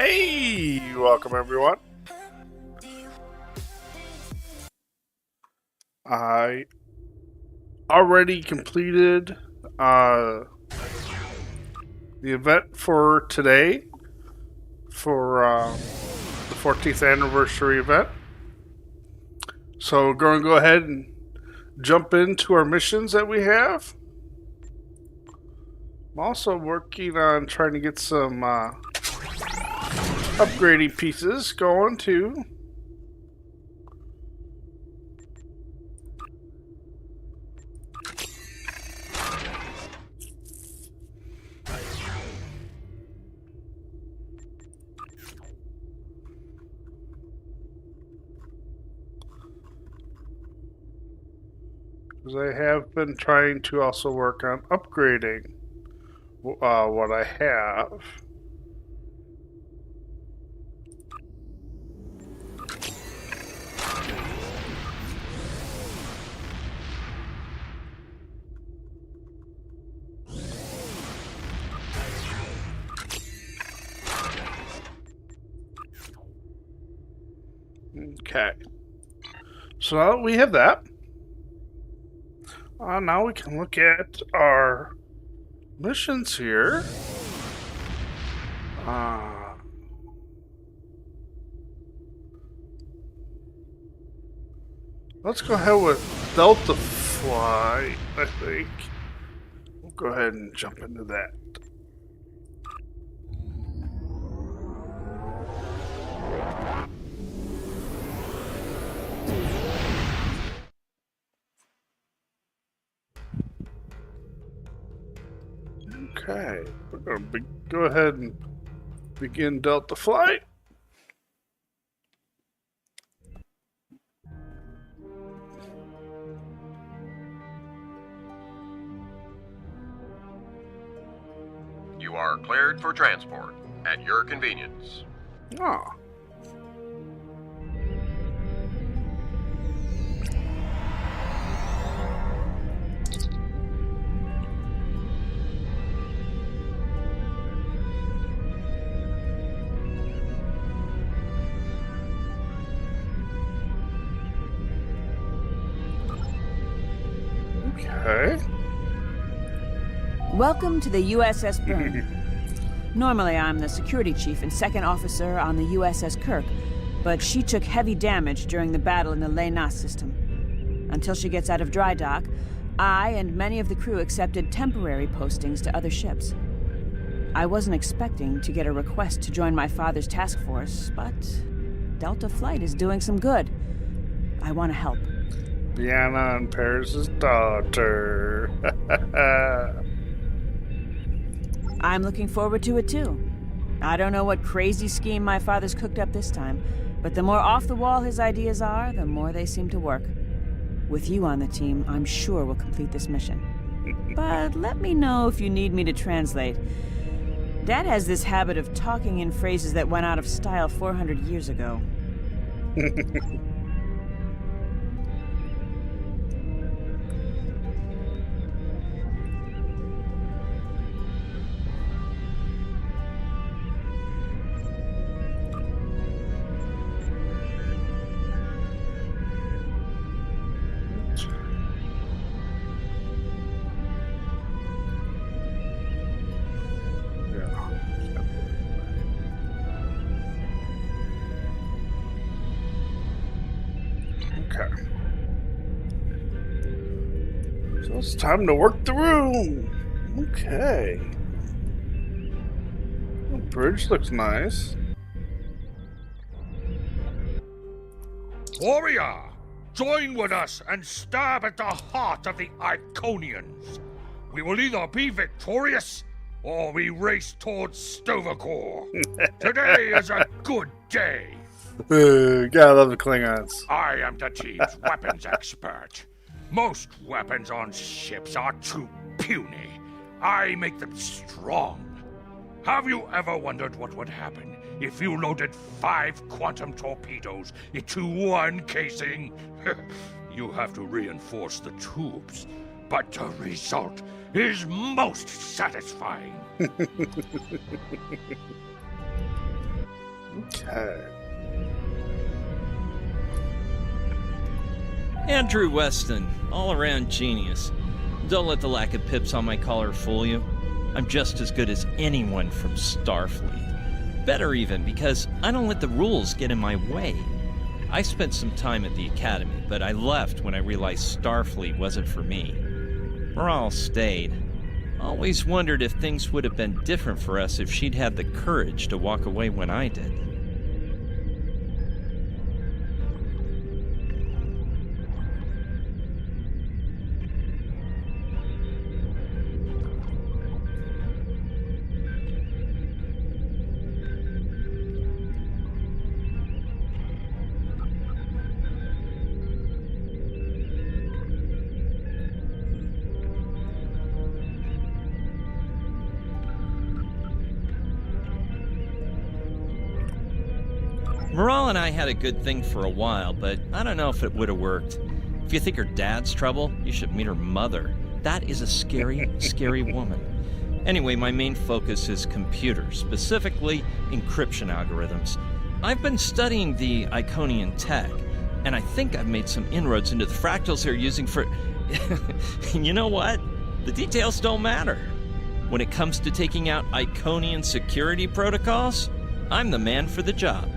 Hey, welcome everyone. I already completed the event for today for the 14th anniversary event. So we're going to go ahead and jump into our missions that we have. I'm also working on trying to get some upgrading pieces going too. Because I have been trying to also work on upgrading what I have. Okay. So now that we have that, now we can look at our missions here. Let's go ahead with Delta Flight, I think. We'll go ahead and jump into that. Okay, we're going to go ahead and begin Delta Flight. You are cleared for transport at your convenience. Oh. Okay. Welcome to the USS Byrne. Normally I'm the security chief and second officer on the USS Kirk, but she took heavy damage during the battle in the Lena system. Until she gets out of dry dock, I and many of the crew accepted temporary postings to other ships. I wasn't expecting to get a request to join my father's task force, but Delta Flight is doing some good. I want to help. Deanna and Paris' daughter. I'm looking forward to it too. I don't know what crazy scheme my father's cooked up this time, but the more off the wall his ideas are, the more they seem to work. With you on the team, I'm sure we'll complete this mission. But let me know if you need me to translate. Dad has this habit of talking in phrases that went out of style 400 years ago. Okay. So it's time to work the room. Okay. The bridge looks nice. Warrior, join with us and stab at the heart of the Iconians. We will either be victorious or we race towards Stovercore. Today is a good day. Gotta love the Klingons. I am the team's weapons expert. Most weapons on ships are too puny. I make them strong. Have you ever wondered what would happen if you loaded 5 quantum torpedoes into one casing? You have to reinforce the tubes, but the result is most satisfying. Andrew Weston, all-around genius. Don't let the lack of pips on my collar fool you. I'm just as good as anyone from Starfleet. Better even, because I don't let the rules get in my way. I spent some time at the Academy, but I left when I realized Starfleet wasn't for me. Morale stayed. Always wondered if things would have been different for us if she'd had the courage to walk away when I did. Morale and I had a good thing for a while, but I don't know if it would have worked. If you think her dad's trouble, you should meet her mother. That is a scary, scary woman. Anyway, my main focus is computers, specifically encryption algorithms. I've been studying the Iconian tech, and I think I've made some inroads into the fractals they're using for... You know what? The details don't matter. When it comes to taking out Iconian security protocols, I'm the man for the job.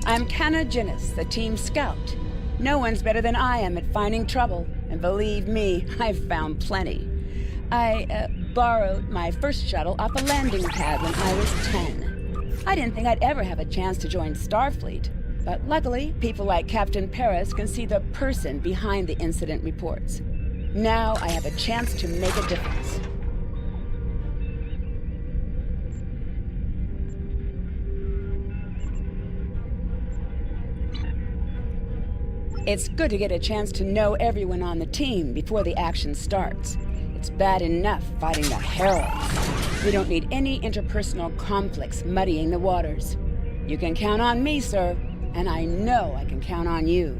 I'm Canna Ginnis, the team scout. No one's better than I am at finding trouble, and believe me, I've found plenty. I borrowed my first shuttle off a landing pad when I was 10. I didn't think I'd ever have a chance to join Starfleet, but luckily, people like Captain Paris can see the person behind the incident reports. Now I have a chance to make a difference. It's good to get a chance to know everyone on the team before the action starts. It's bad enough fighting the Heralds. We don't need any interpersonal conflicts muddying the waters. You can count on me, sir, and I know I can count on you.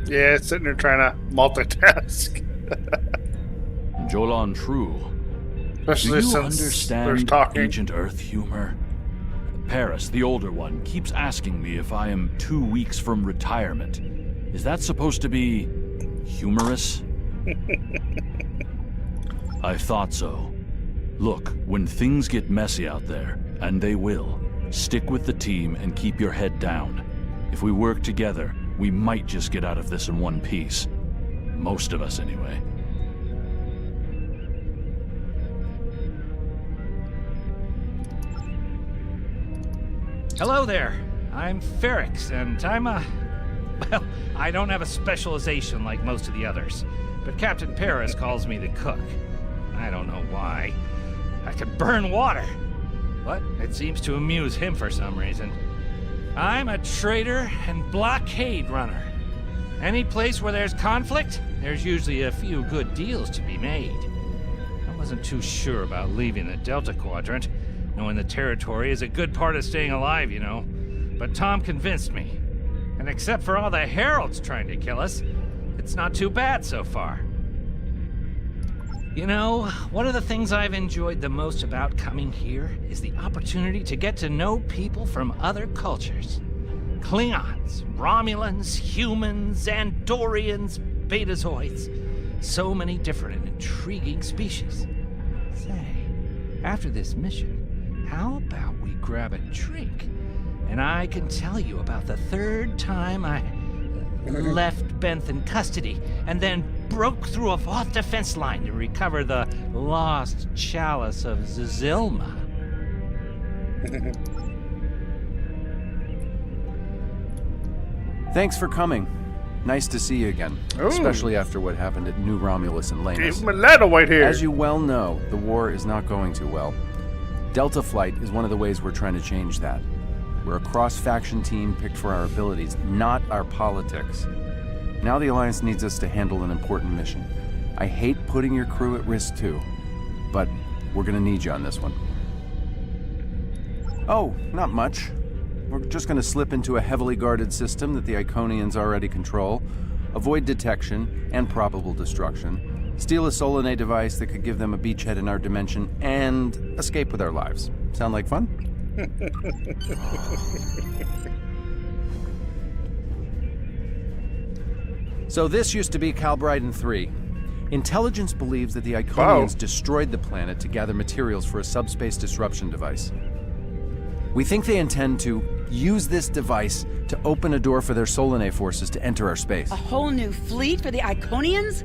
Yeah, sitting there trying to multitask. Jolan True. Especially Do you since there's understand talking. Ancient Earth humor? Paris, the older one, keeps asking me if I am 2 weeks from retirement. Is that supposed to be humorous? I thought so. Look, when things get messy out there, and they will, stick with the team and keep your head down. If we work together, we might just get out of this in one piece. Most of us, anyway. Hello there. I'm Ferrix, and I'm Well, I don't have a specialization like most of the others, but Captain Paris calls me the cook. I don't know why. I can burn water, but it seems to amuse him for some reason. I'm a trader and blockade runner. Any place where there's conflict, there's usually a few good deals to be made. I wasn't too sure about leaving the Delta Quadrant, knowing the territory is a good part of staying alive, you know. But Tom convinced me. And except for all the heralds trying to kill us, it's not too bad so far. You know, one of the things I've enjoyed the most about coming here is the opportunity to get to know people from other cultures. Klingons, Romulans, humans, Andorians, Betazoids. So many different and intriguing species. Say, after this mission, how about we grab a drink? And I can tell you about the third time I left Benth in custody, and then broke through a Voth defense line to recover the lost chalice of Zazilma. Thanks for coming. Nice to see you again, Ooh. especially after what happened at New Romulus and Gave Lanus. him a lot of white hair. As you well know, the war is not going too well. Delta Flight is one of the ways we're trying to change that. We're a cross-faction team picked for our abilities, not our politics. Now the Alliance needs us to handle an important mission. I hate putting your crew at risk too, but we're gonna need you on this one. Oh, not much. We're just gonna slip into a heavily guarded system that the Iconians already control, avoid detection and probable destruction, steal a Solanae device that could give them a beachhead in our dimension, and escape with our lives. Sound like fun? So this used to be Calbriden 3. Intelligence believes that the Iconians destroyed the planet to gather materials for a subspace disruption device. We think they intend to use this device to open a door for their Solanae forces to enter our space. A whole new fleet for the Iconians?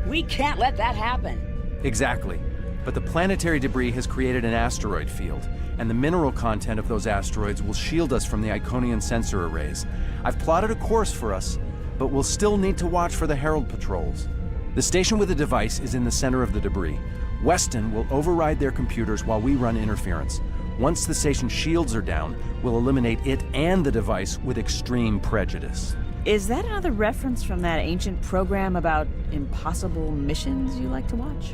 We can't let that happen. Exactly. But the planetary debris has created an asteroid field, and the mineral content of those asteroids will shield us from the Iconian sensor arrays. I've plotted a course for us, but we'll still need to watch for the Herald patrols. The station with the device is in the center of the debris. Weston will override their computers while we run interference. Once the station's shields are down, we'll eliminate it and the device with extreme prejudice. Is that another reference from that ancient program about impossible missions you like to watch?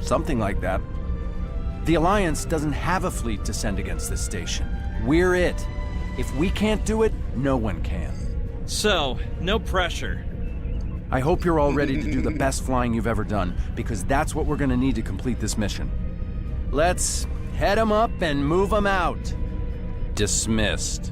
Something like that. The Alliance doesn't have a fleet to send against this station. We're it. If we can't do it, no one can. So, no pressure. I hope you're all ready to do the best flying you've ever done, because that's what we're gonna need to complete this mission. Let's head 'em up and move 'em out. Dismissed.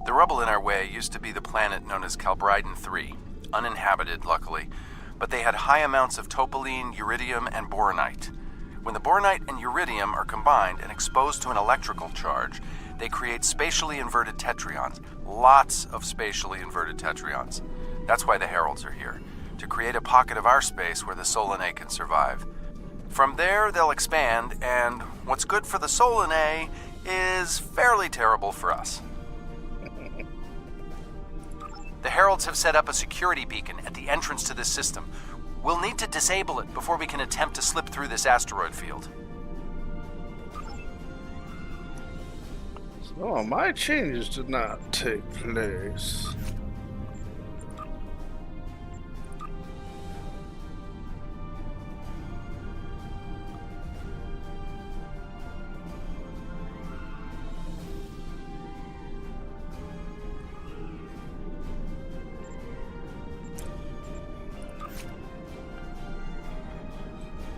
The rubble in our way used to be the planet known as Calbriden 3, uninhabited, luckily, but they had high amounts of topoline, uridium, and boronite. When the boronite and uridium are combined and exposed to an electrical charge, they create spatially inverted tetrions, lots of spatially inverted tetrions. That's why the Heralds are here, to create a pocket of our space where the Solanae can survive. From there, they'll expand, and what's good for the Solanae is fairly terrible for us. The Heralds have set up a security beacon at the entrance to this system. We'll need to disable it before we can attempt to slip through this asteroid field. Oh, my changes did not take place.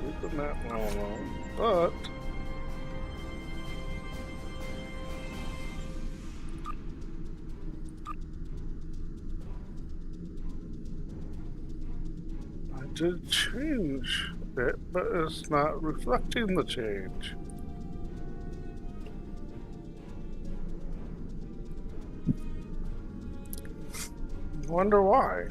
Leaving that one alone, but I did change it, but it's not reflecting the change. Wonder why.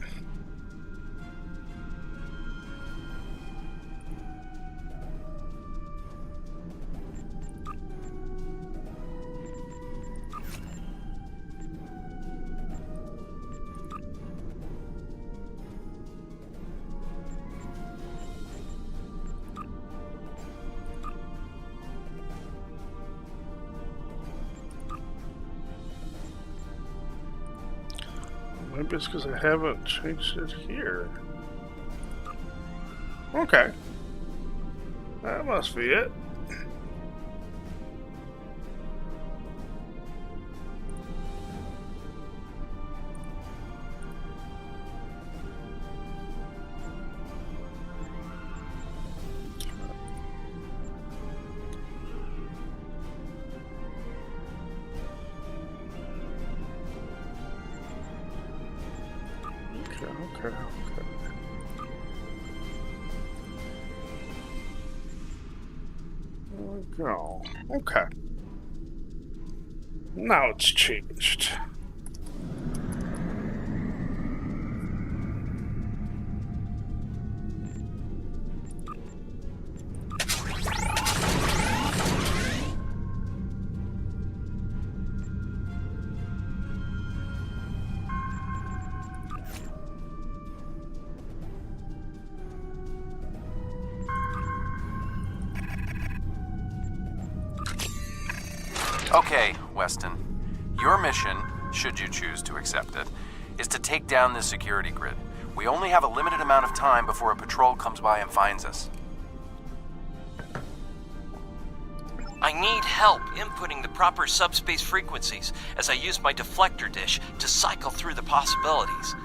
Maybe it's because I haven't changed it here. Okay. That must be it. Okay. There we go. Okay. Now it's changed. Okay, Weston. Your mission, should you choose to accept it, is to take down this security grid. We only have a limited amount of time before a patrol comes by and finds us. I need help inputting the proper subspace frequencies as I use my deflector dish to cycle through the possibilities.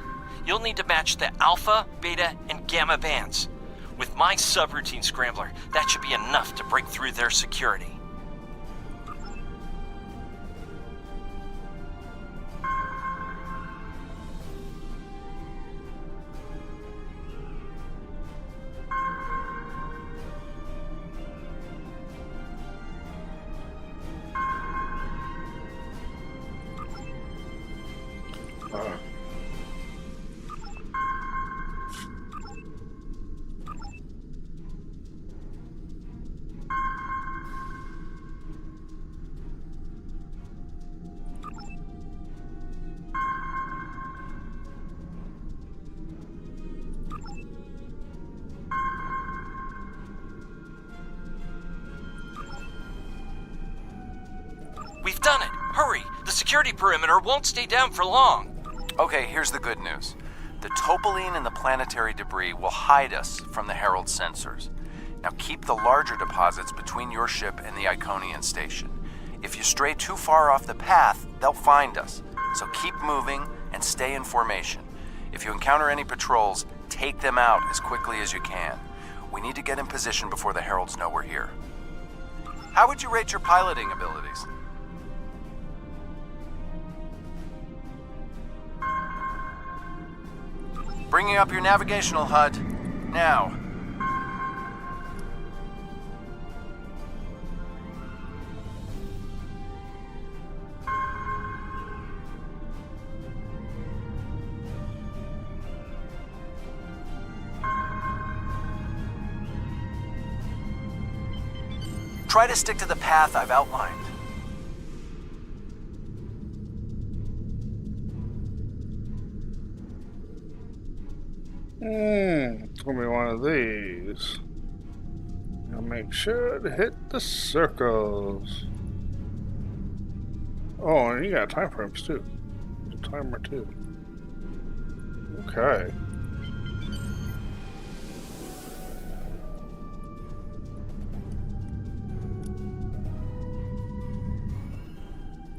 You'll need to match the alpha, beta, and gamma bands. With my subroutine scrambler, that should be enough to break through their security. We've done it! Hurry! The security perimeter won't stay down for long! Okay, here's the good news. The topoline and the planetary debris will hide us from the Herald sensors. Now keep the larger deposits between your ship and the Iconian station. If you stray too far off the path, they'll find us. So keep moving and stay in formation. If you encounter any patrols, take them out as quickly as you can. We need to get in position before the Heralds know we're here. How would you rate your piloting abilities? Bringing up your navigational HUD. Now. Try to stick to the path I've outlined. Give me one of these. Now make sure to hit the circles. Oh, and you got time frames too. Timer too. Okay.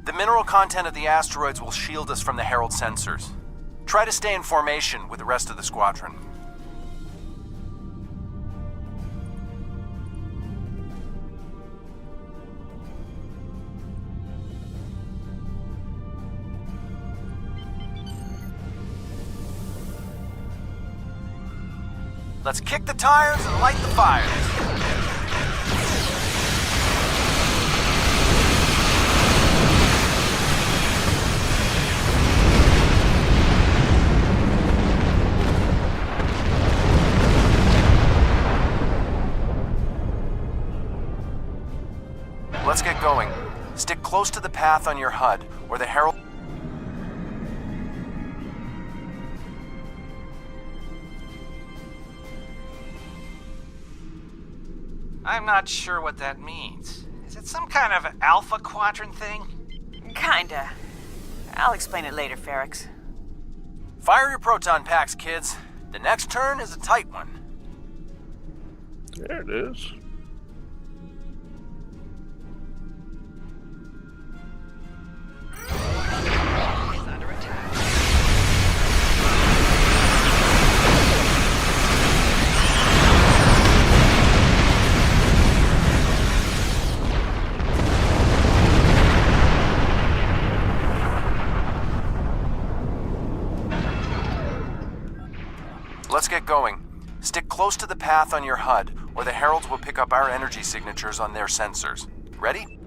The mineral content of the asteroids will shield us from the Herald sensors. Try to stay in formation with the rest of the squadron. Let's kick the tires and light the fires. Let's get going. Stick close to the path on your HUD, or the Herald... I'm not sure what that means. Is it some kind of Alpha Quadrant thing? Kinda. I'll explain it later, Ferrix. Fire your proton packs, kids. The next turn is a tight one. There it is. Let's get going. Stick close to the path on your HUD, or the Heralds will pick up our energy signatures on their sensors. Ready?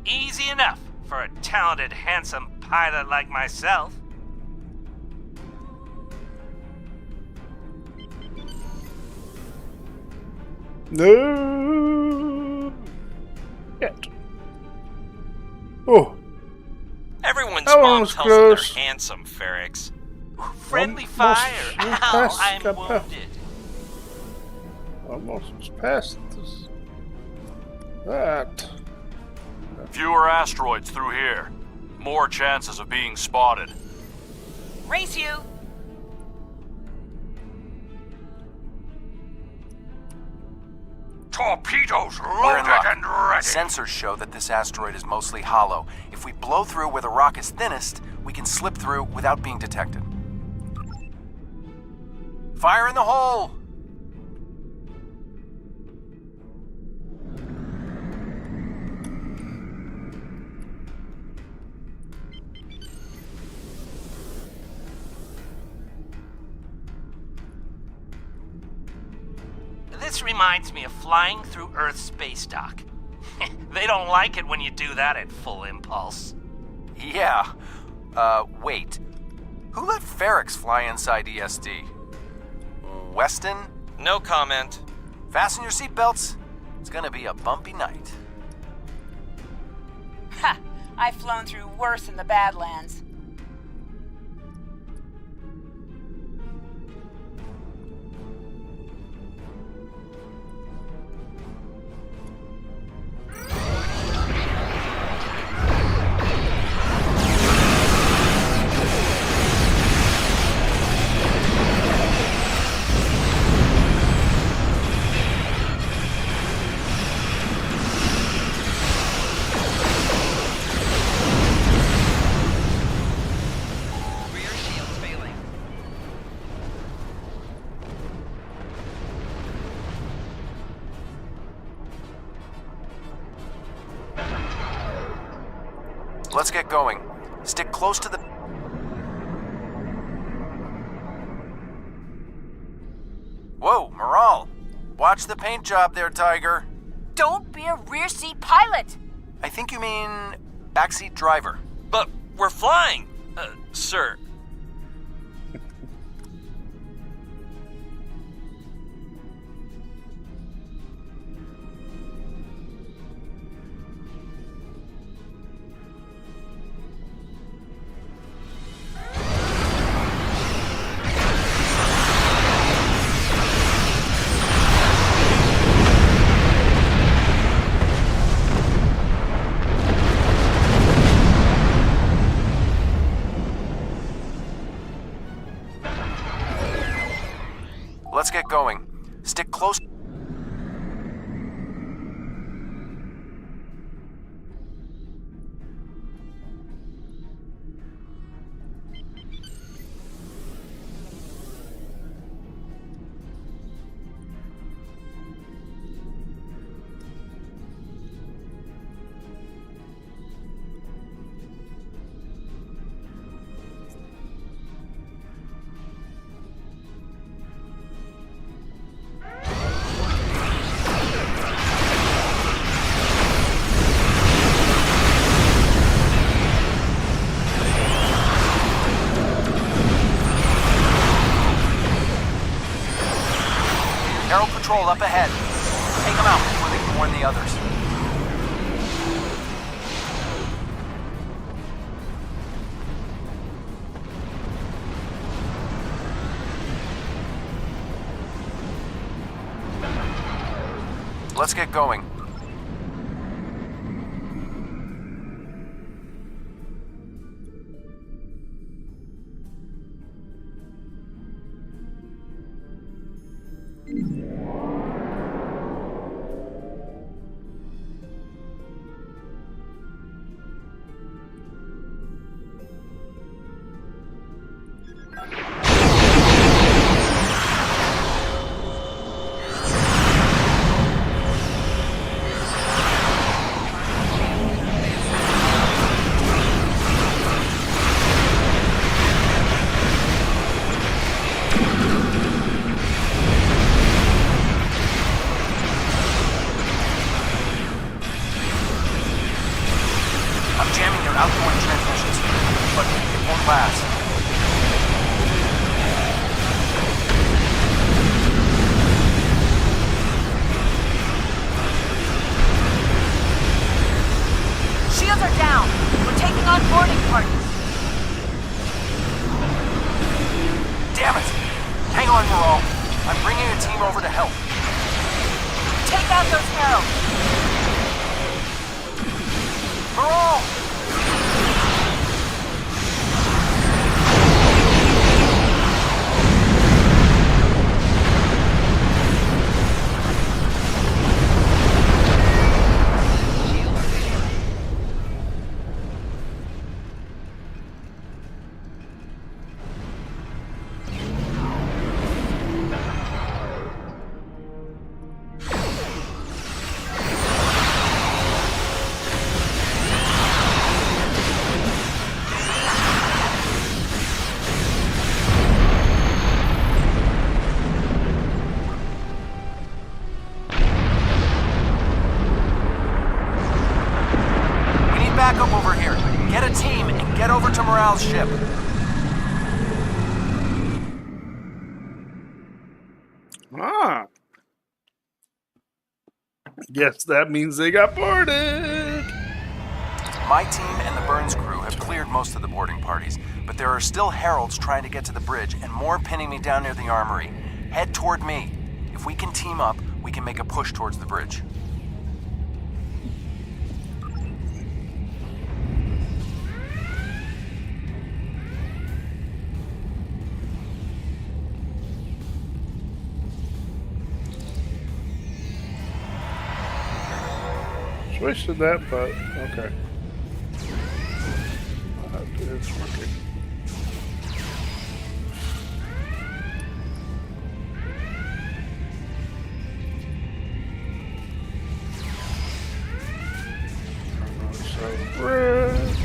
Easy enough for a talented, handsome pilot like myself. No. Yet. Oh. Everyone's That one mom was tells them they're close. handsome, Ferrix. Friendly Almost fire. Ow, past- I'm got past- wounded. Almost was past this. That. Fewer asteroids through here. More chances of being spotted. Race you! Torpedoes We're in loaded luck. and ready. Sensors show that this asteroid is mostly hollow. If we blow through where the rock is thinnest, we can slip through without being detected. Fire in the hole! This reminds me of flying through Earth's space dock. They don't like it when you do that at full impulse. Yeah. Wait. Who let Ferrix fly inside ESD? Weston? No comment. Fasten your seatbelts. It's gonna be a bumpy night. Ha! I've flown through worse in the Badlands. Let's get going. Stick close to the... Whoa, Moral. Watch the paint job there, Tiger. Don't be a rear seat pilot! I think you mean backseat driver. But we're flying, sir. Let's get going. Stick close. Arrow patrol up ahead. Take them out before they can warn the others. Let's get going. Outgoing transmissions, but it won't last. Shields are down. We're taking on boarding parties. Damn it! Hang on, Moral. I'm bringing a team over to help. Take out those arrows. Moral! Backup over here. Get a team and get over to Morale's ship. Ah. Guess that means they got boarded. My team and the Burns crew have cleared most of the boarding parties, but there are still heralds trying to get to the bridge and more pinning me down near the armory. Head toward me. If we can team up, we can make a push towards the bridge. Switch to that, but okay. It's working. So, bridge.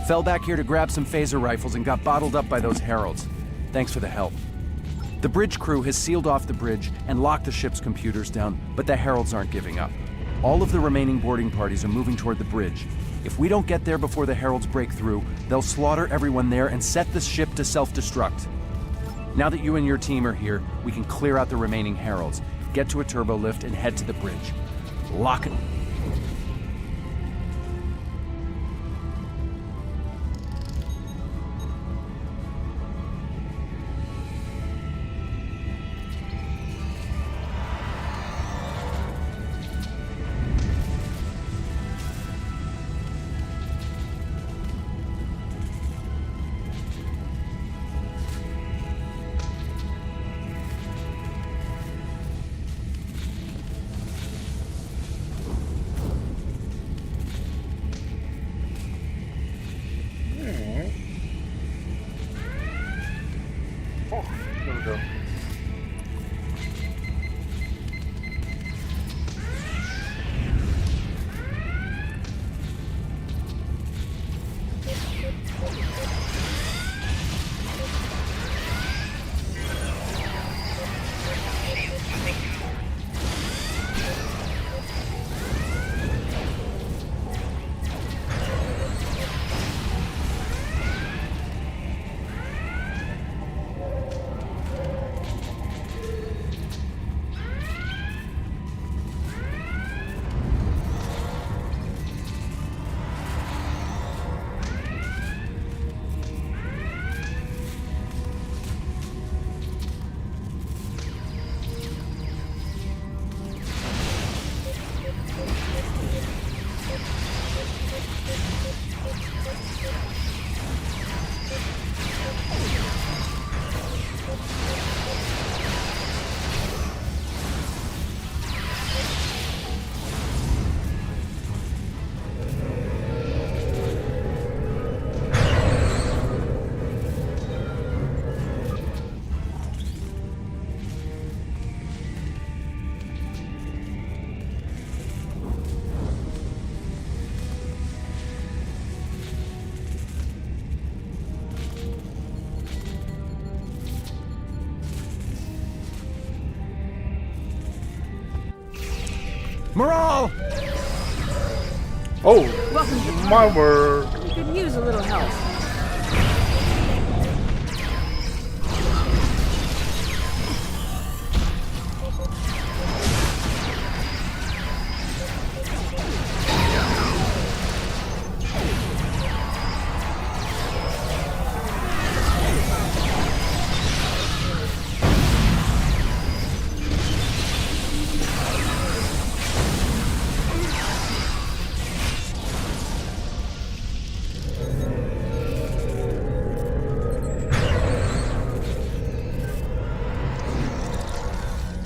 Fell back here to grab some phaser rifles and got bottled up by those heralds. Thanks for the help. The bridge crew has sealed off the bridge and locked the ship's computers down, but the heralds aren't giving up. All of the remaining boarding parties are moving toward the bridge. If we don't get there before the heralds break through, they'll slaughter everyone there and set the ship to self-destruct. Now that you and your team are here, we can clear out the remaining heralds, get to a turbo lift, and head to the bridge. Lock it. There we go. Moral! Oh, Welcome to the my party. word. We could use a little help.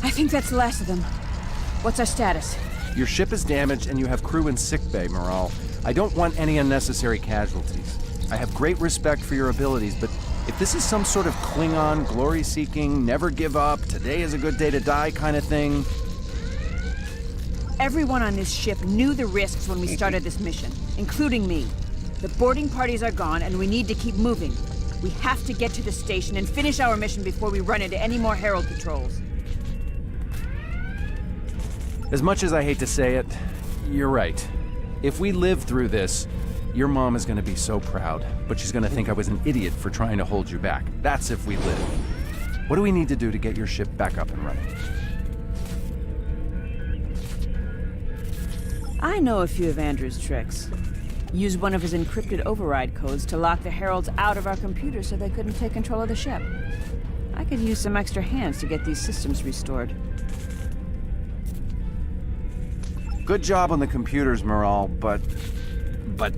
I think that's the last of them. What's our status? Your ship is damaged and you have crew in sickbay, Moral. I don't want any unnecessary casualties. I have great respect for your abilities, but if this is some sort of Klingon, glory-seeking, never give up, today is a good day to die kind of thing... Everyone on this ship knew the risks when we started this mission, including me. The boarding parties are gone, and we need to keep moving. We have to get to the station and finish our mission before we run into any more Herald patrols. As much as I hate to say it, you're right. If we live through this, your mom is going to be so proud, but she's going to think I was an idiot for trying to hold you back. That's if we live. What do we need to do to get your ship back up and running? I know a few of Andrew's tricks. Use one of his encrypted override codes to lock the Heralds out of our computers so they couldn't take control of the ship. I could use some extra hands to get these systems restored. Good job on the computers, Moral, but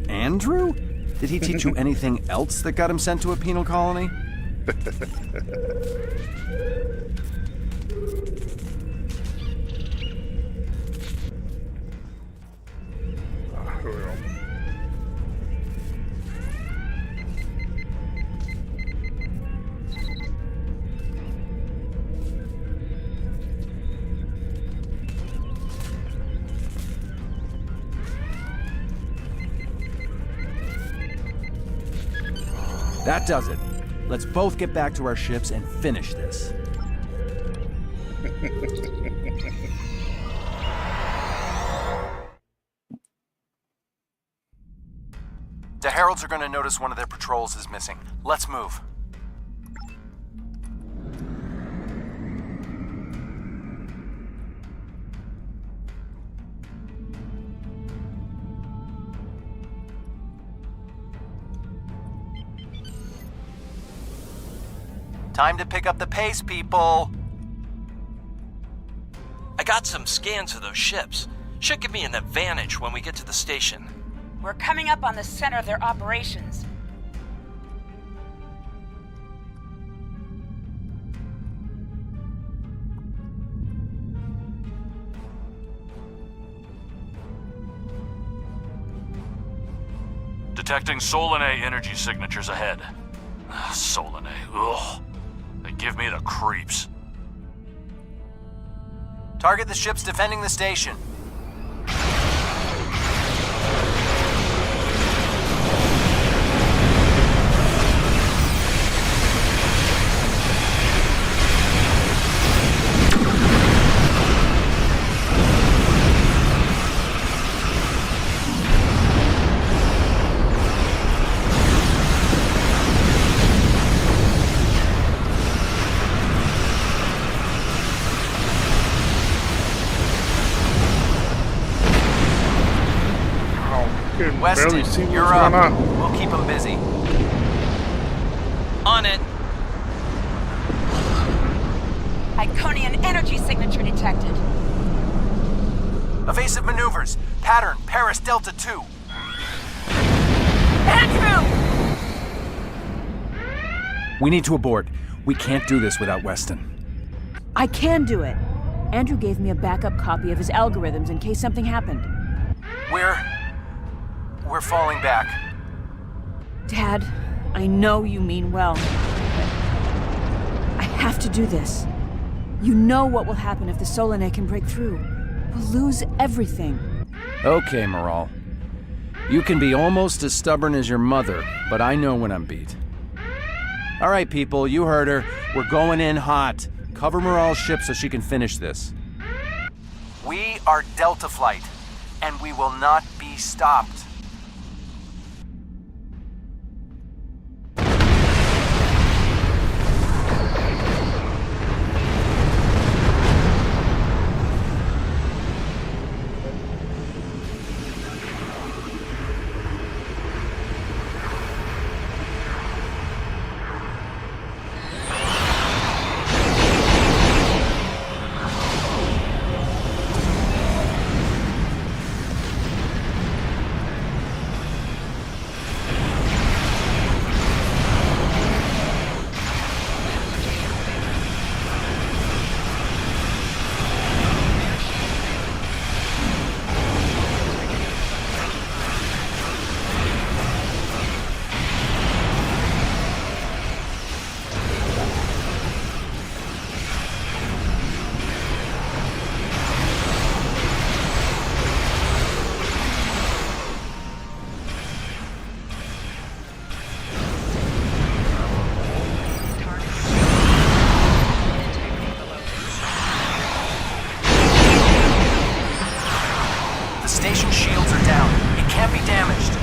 Andrew? Did he teach you anything else that got him sent to a penal colony? Here we go. That does it. Let's both get back to our ships and finish this. The Heralds are going to notice one of their patrols is missing. Let's move. Time to pick up the pace, people! I got some scans of those ships. Should give me an advantage when we get to the station. We're coming up on the center of their operations. Detecting Solanae energy signatures ahead. Solanae, ugh. They give me the creeps. Target the ships defending the station. Barely see Weston, you're what's up. going on. We'll keep them busy. On it. Iconian energy signature detected. Evasive maneuvers. Pattern, Paris Delta 2. Andrew! We need to abort. We can't do this without Weston. I can do it. Andrew gave me a backup copy of his algorithms in case something happened. We're falling back. Dad, I know you mean well, but I have to do this. You know what will happen if the Solanae can break through. We'll lose everything. Okay, Moral. You can be almost as stubborn as your mother, but I know when I'm beat. All right, people, you heard her. We're going in hot. Cover Moral's ship so she can finish this. We are Delta Flight, and we will not be stopped. Station shields are down. It can't be damaged.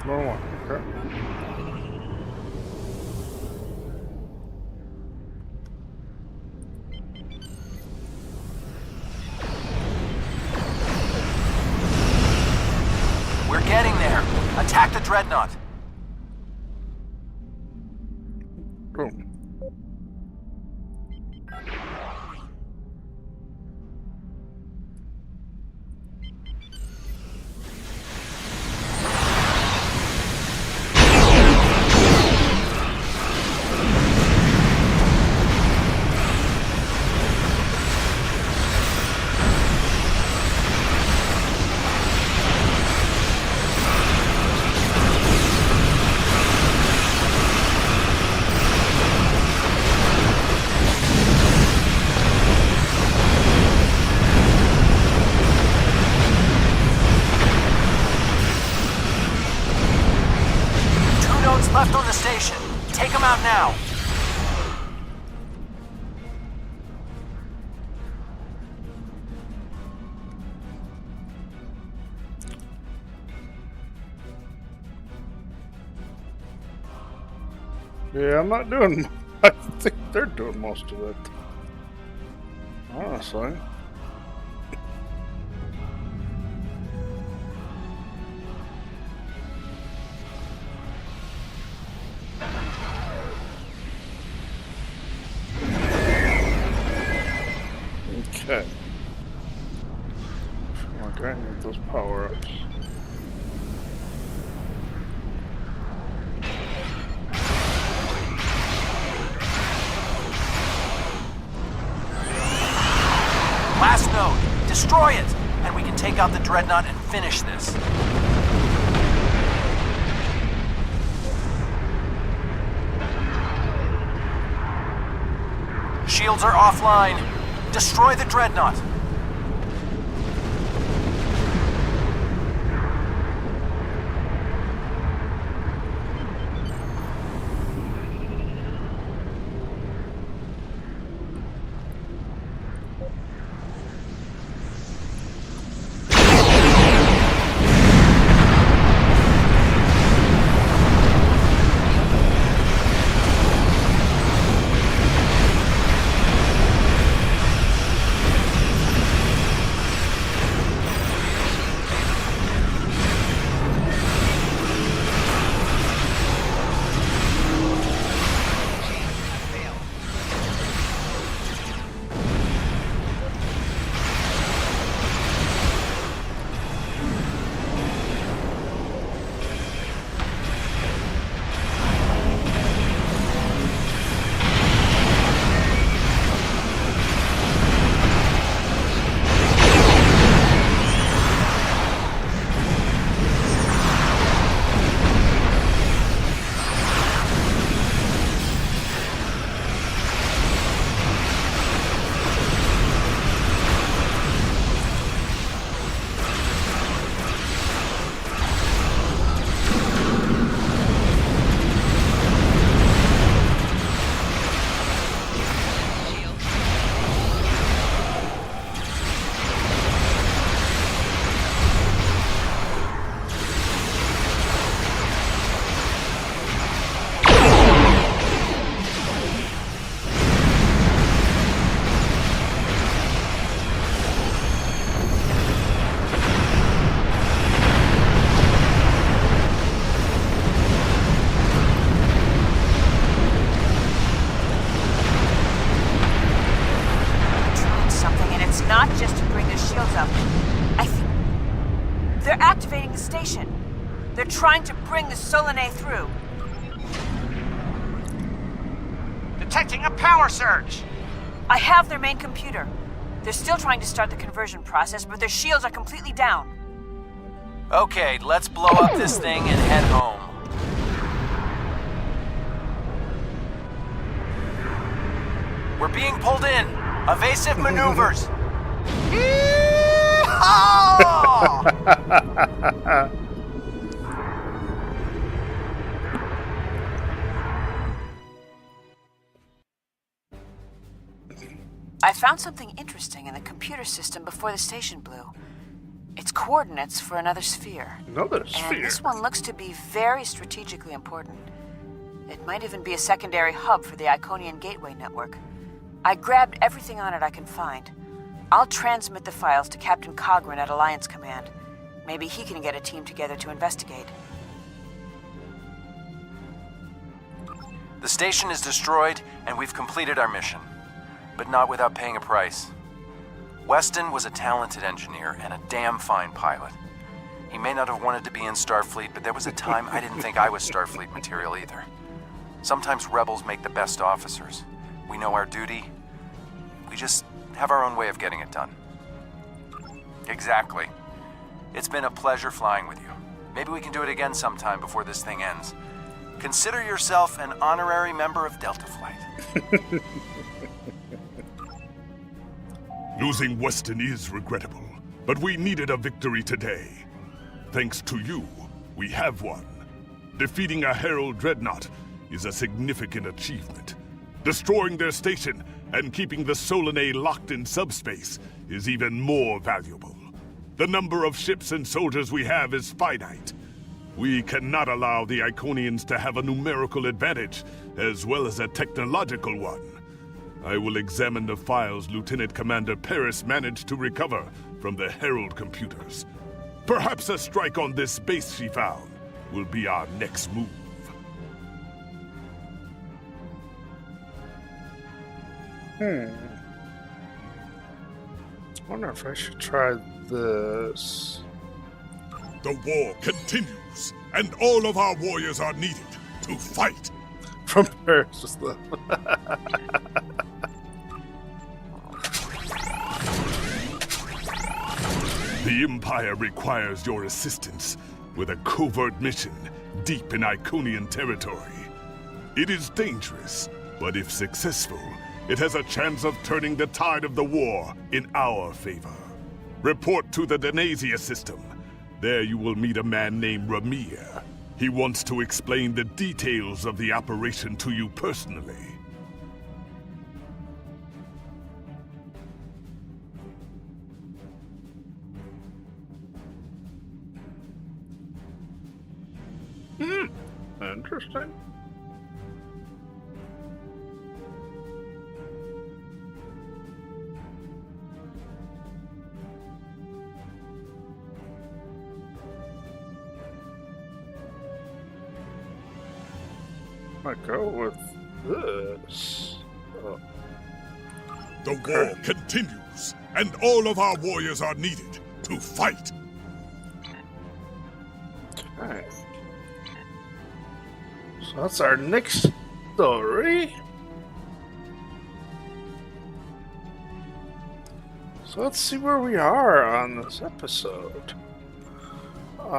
Lower one, okay. We're getting there. Attack the dreadnought. Boom. Yeah, I'm not doing. I think they're doing most of it. Honestly. Okay. Okay, I need those power-ups. Last node. Destroy it! And we can take out the dreadnought and finish this. Shields are offline. Destroy the dreadnought. Not just to bring their shields up. I think they're activating the station. They're trying to bring the Solanae through. Detecting a power surge! I have their main computer. They're still trying to start the conversion process, but their shields are completely down. Okay, let's blow up this thing and head home. We're being pulled in. Evasive maneuvers. I found something interesting in the computer system before the station blew. It's coordinates for another sphere. Another sphere? And this one looks to be very strategically important. It might even be a secondary hub for the Iconian Gateway network. I grabbed everything on it I can find. I'll transmit the files to Captain Cogran at Alliance Command. Maybe he can get a team together to investigate. The station is destroyed, and we've completed our mission. But not without paying a price. Weston was a talented engineer and a damn fine pilot. He may not have wanted to be in Starfleet, but there was a time I didn't think I was Starfleet material either. Sometimes rebels make the best officers. We know our duty. We just have our own way of getting it done. Exactly. It's been a pleasure flying with you. Maybe we can do it again sometime before this thing ends. Consider yourself an honorary member of Delta Flight. Losing Weston is regrettable, but we needed a victory today. Thanks to you, we have one. Defeating a Herald Dreadnought is a significant achievement. Destroying their station and keeping the Solanae locked in subspace is even more valuable. The number of ships and soldiers we have is finite. We cannot allow the Iconians to have a numerical advantage, as well as a technological one. I will examine the files Lieutenant Commander Paris managed to recover from the Herald computers. Perhaps a strike on this base she found will be our next move. I wonder if I should try this. The war continues, and all of our warriors are needed to fight. From Paris, though. The Empire requires your assistance with a covert mission deep in Iconian territory. It is dangerous, but if successful, it has a chance of turning the tide of the war in our favor. Report to the Denasia system. There you will meet a man named Ramir. He wants to explain the details of the operation to you personally. Interesting. Might go with this. Oh. The war continues, and all of our warriors are needed to fight. Okay. So that's our next story. So let's see where we are on this episode. So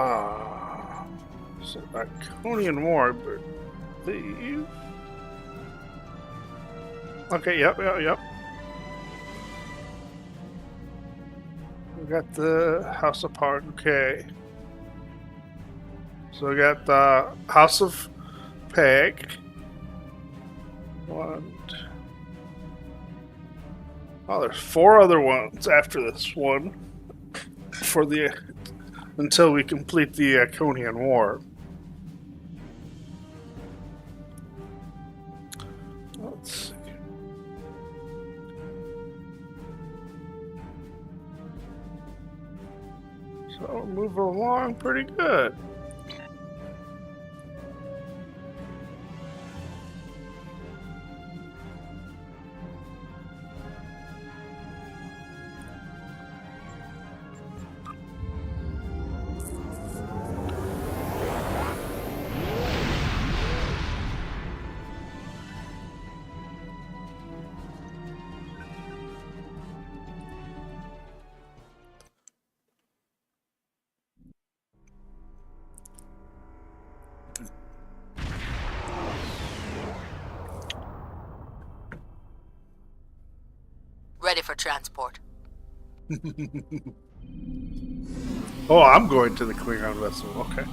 Iconian War, I believe. Okay, yep. We got the House of Park, okay. So we got the House of Peg. Oh, there's 4 other ones after this one for the until we complete the Iconian War. Let's see. So we're moving along pretty good. Ready for transport. Oh, I'm going to the Klingon vessel. Okay.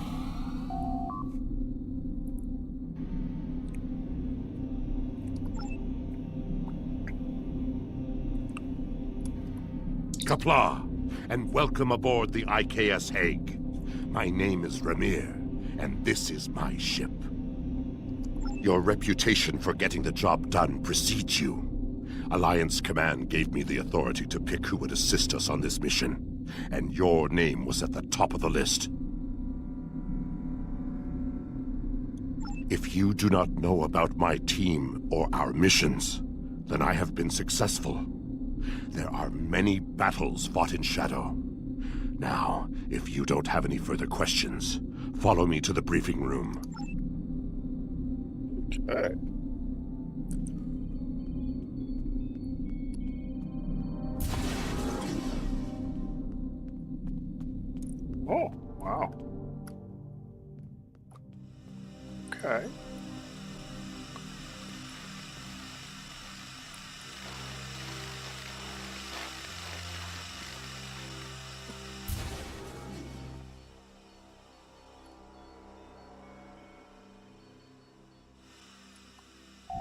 Kapla, and welcome aboard the IKS Hague. My name is Ramir, and this is my ship. Your reputation for getting the job done precedes you. Alliance Command gave me the authority to pick who would assist us on this mission, and your name was at the top of the list. If you do not know about my team or our missions, then I have been successful. There are many battles fought in shadow. Now, if you don't have any further questions, follow me to the briefing room. Okay. Oh, wow. Okay.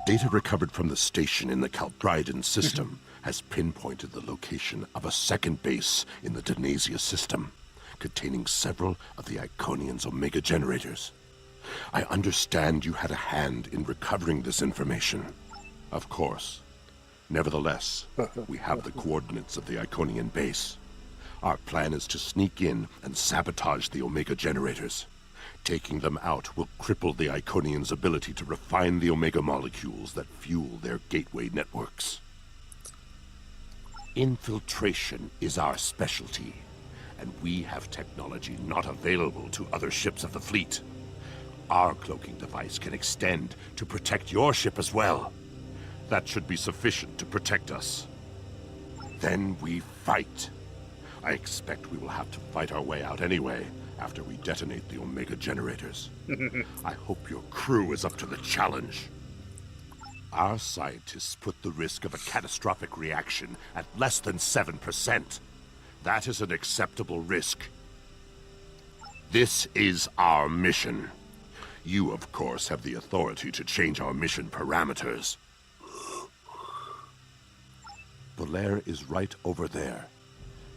Data recovered from the station in the Calbridan system has pinpointed the location of a second base in the Denasia system, containing several of the Iconian's Omega generators. I understand you had a hand in recovering this information. Of course. Nevertheless, we have the coordinates of the Iconian base. Our plan is to sneak in and sabotage the Omega generators. Taking them out will cripple the Iconians' ability to refine the Omega molecules that fuel their gateway networks. Infiltration is our specialty, and we have technology not available to other ships of the fleet. Our cloaking device can extend to protect your ship as well. That should be sufficient to protect us. Then we fight. I expect we will have to fight our way out anyway, after we detonate the Omega generators. I hope your crew is up to the challenge. Our scientists put the risk of a catastrophic reaction at less than 7%. That is an acceptable risk. This is our mission. You, of course, have the authority to change our mission parameters. Valere is right over there.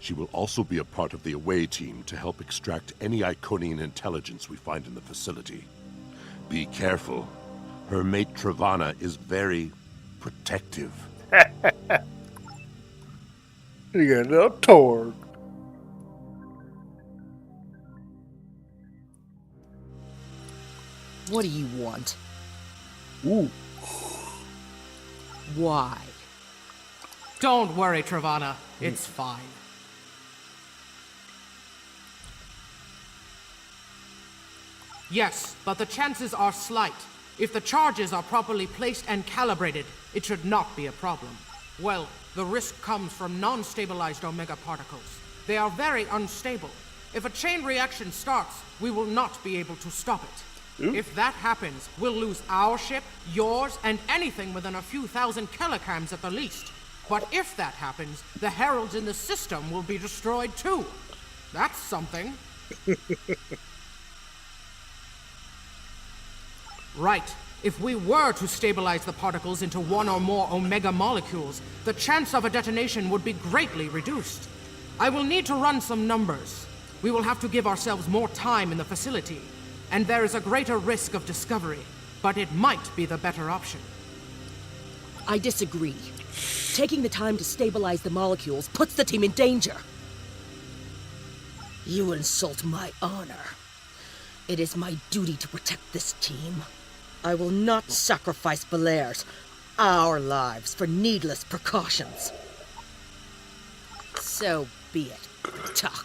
She will also be a part of the away team to help extract any Iconian intelligence we find in the facility. Be careful. Her mate Travana is very protective. You got a little Torg. What do you want? Ooh. Why? Don't worry, Travana. It's fine. Yes, but the chances are slight. If the charges are properly placed and calibrated, it should not be a problem. Well, the risk comes from non-stabilized Omega particles. They are very unstable. If a chain reaction starts, we will not be able to stop it. Ooh. If that happens, we'll lose our ship, yours, and anything within a few thousand kilograms at the least. But if that happens, the heralds in the system will be destroyed too. That's something. Right. If we were to stabilize the particles into one or more Omega molecules, the chance of a detonation would be greatly reduced. I will need to run some numbers. We will have to give ourselves more time in the facility, and there is a greater risk of discovery, but it might be the better option. I disagree. Taking the time to stabilize the molecules puts the team in danger. You insult my honor. It is my duty to protect this team. I will not sacrifice Valere's, our lives, for needless precautions. So be it, Tuck.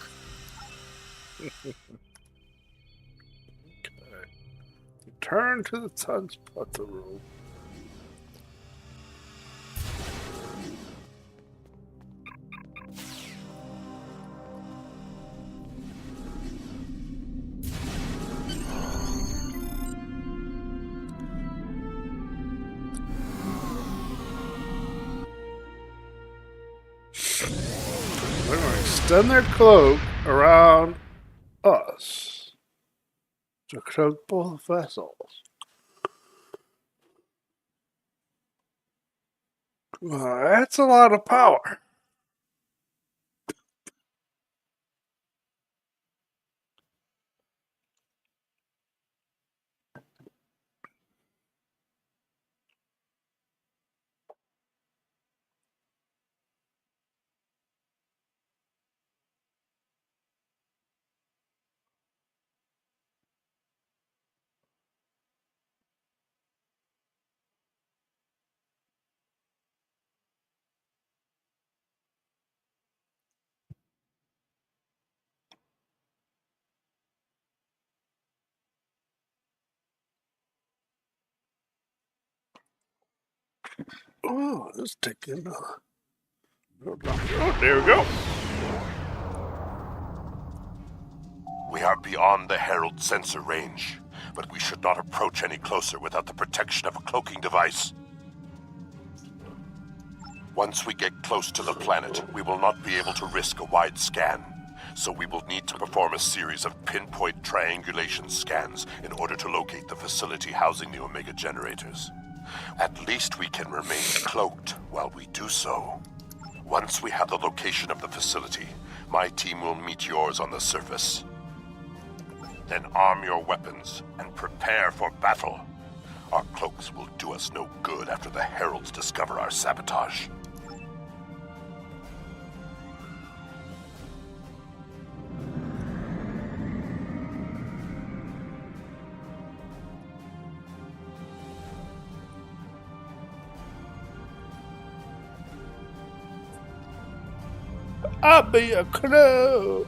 Return to the sunspot the room. They're going to extend their cloak around us to cloak both vessels. That's a lot of power. Oh, let's take it. Oh, there we go. We are beyond the Herald sensor range, but we should not approach any closer without the protection of a cloaking device. Once we get close to the planet, we will not be able to risk a wide scan, so we will need to perform a series of pinpoint triangulation scans in order to locate the facility housing the Omega generators. At least we can remain cloaked while we do so. Once we have the location of the facility, my team will meet yours on the surface. Then arm your weapons and prepare for battle. Our cloaks will do us no good after the heralds discover our sabotage. I'll be a cloak.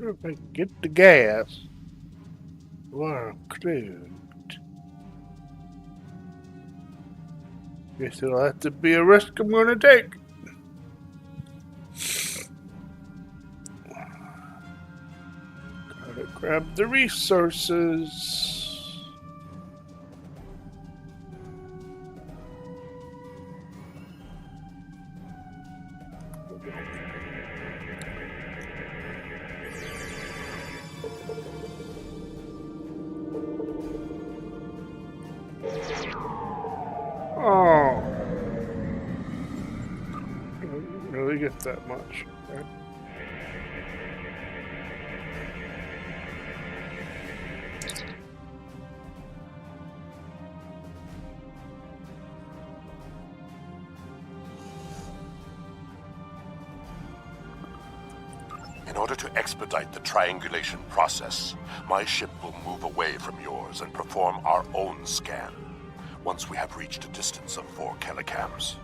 If I can get the gas. Wow, clear. Guess it'll have to be a risk I'm gonna take. Gotta grab the resources. Oh, I didn't really get that much. Okay. In order to expedite the triangulation process, my ship will move away from yours and perform our own scan once we have reached a distance of 4 kilocams.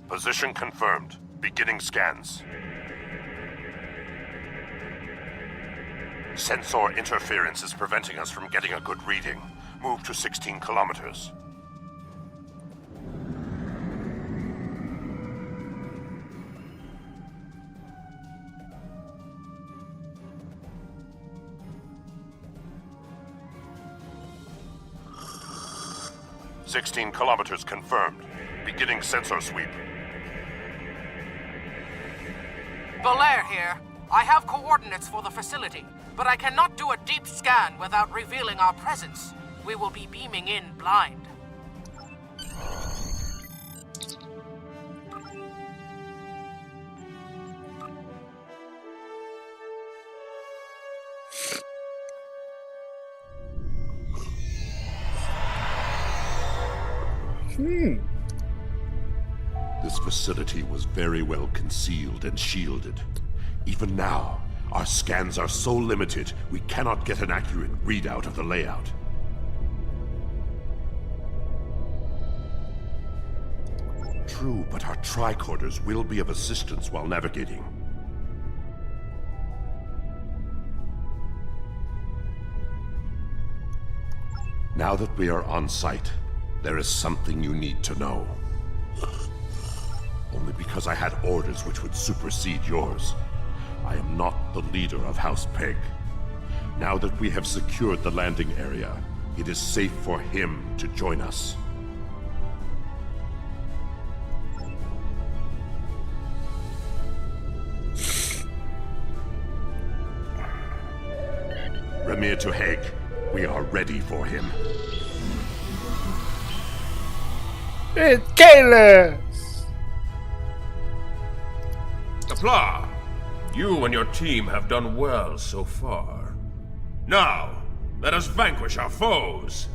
Position confirmed. Beginning scans. Sensor interference is preventing us from getting a good reading. Move to 16 kilometers. "16 kilometers confirmed. Beginning sensor sweep." Belair here. I have coordinates for the facility, but I cannot do a deep scan without revealing our presence. We will be beaming in blind. This facility was very well concealed and shielded. Even now, our scans are so limited, we cannot get an accurate readout of the layout. True, but our tricorders will be of assistance while navigating. Now that we are on site, there is something you need to know. Only because I had orders which would supersede yours. I am not the leader of House Peg. Now that we have secured the landing area, it is safe for him to join us. Ramir to Hague. We are ready for him. It's Kayla! Applaud! You and your team have done well so far. Now, let us vanquish our foes!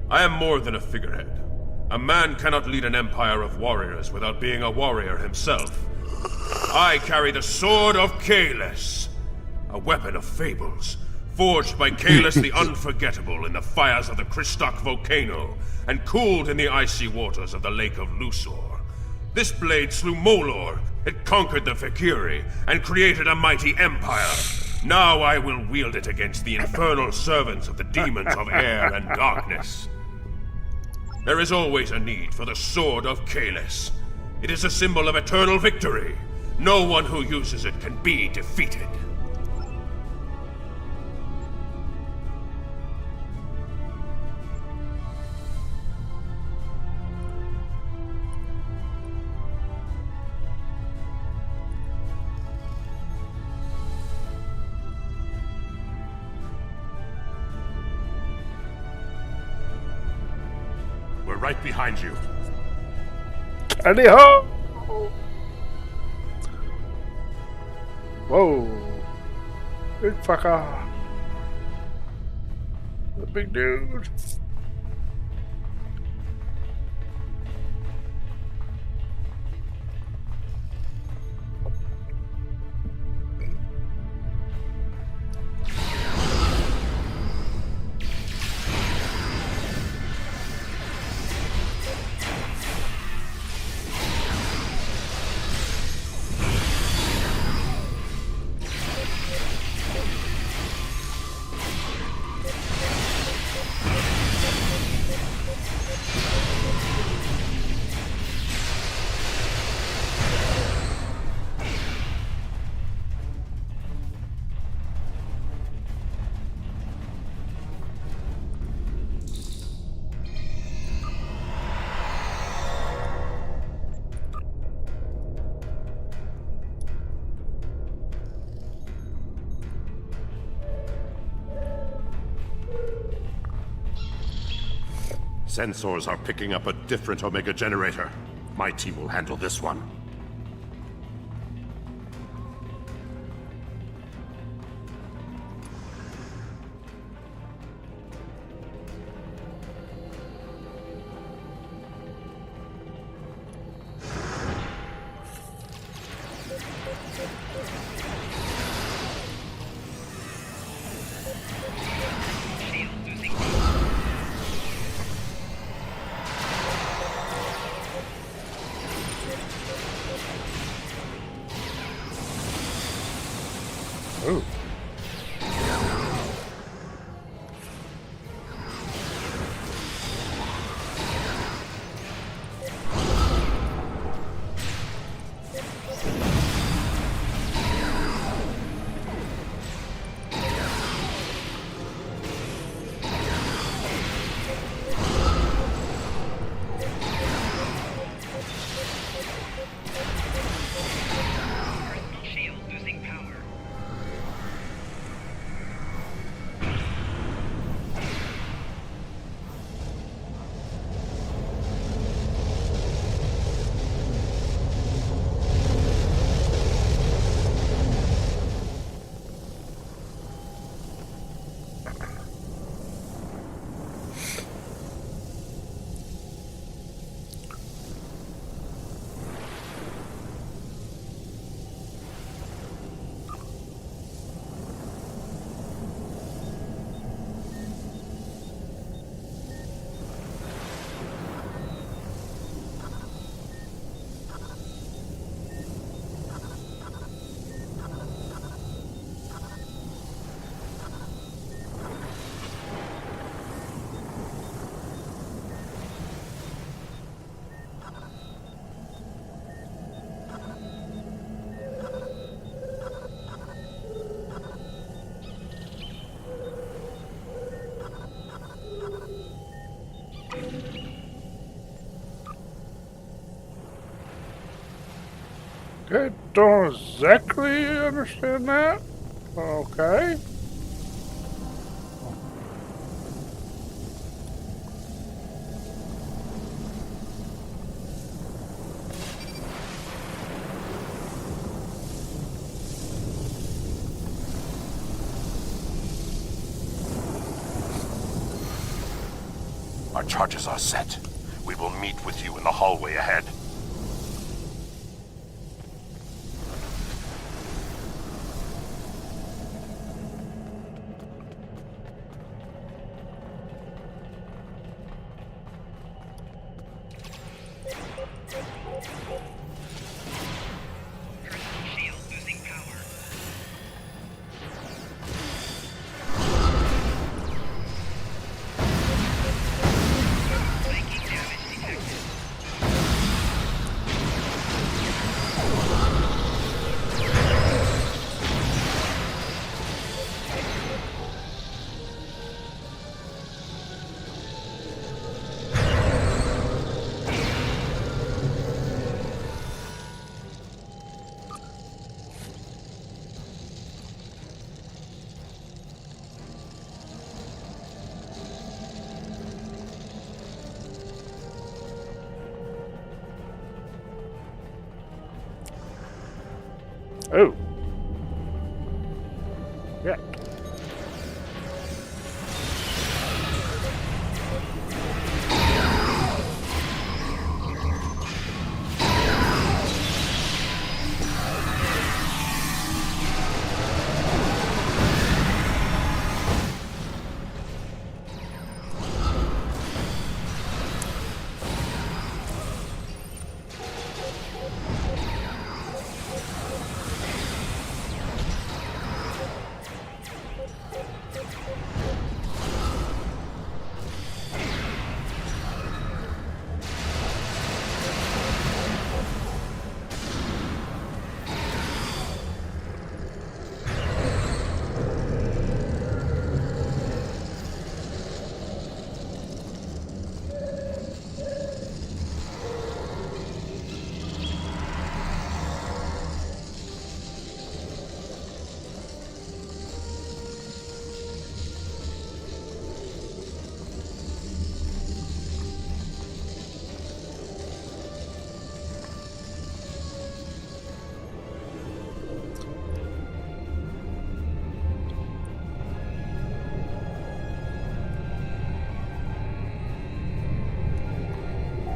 I am more than a figurehead. A man cannot lead an empire of warriors without being a warrior himself. I carry the Sword of Kalis, a weapon of fables, forged by Kalis the Unforgettable in the fires of the Kristok volcano, and cooled in the icy waters of the Lake of Lusor. This blade slew Molor, it conquered the Fakiri, and created a mighty empire. Now I will wield it against the infernal servants of the demons of air and darkness. There is always a need for the Sword of Kalis. It is a symbol of eternal victory. No one who uses it can be defeated. We're right behind you. Tally ho! Whoa. Big fucker. The big dude. Sensors are picking up a different Omega generator. My team will handle this one. Ooh. I don't exactly understand that. Okay. Our charges are set. We will meet with you in the hallway ahead. Oh. Yeah.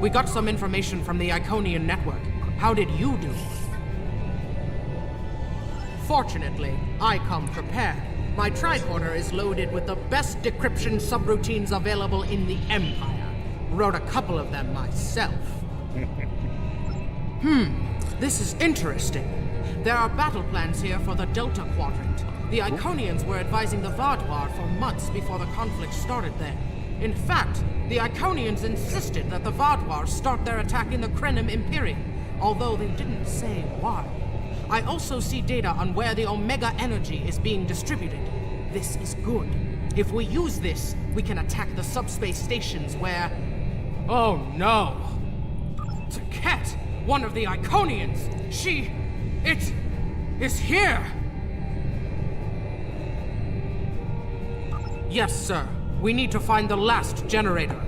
We got some information from the Iconian network. How did you do? Fortunately, I come prepared. My tricorder is loaded with the best decryption subroutines available in the Empire. Wrote a couple of them myself. This is interesting. There are battle plans here for the Delta Quadrant. The Iconians were advising the Vaadwaur for months before the conflict started there. In fact, the Iconians insisted that the Vaadwaur start their attack in the Krenim Imperium, although they didn't say why. I also see data on where the Omega energy is being distributed. This is good. If we use this, we can attack the subspace stations where... Oh no! Taket, one of the Iconians! It is here! Yes, sir. We need to find the last generator.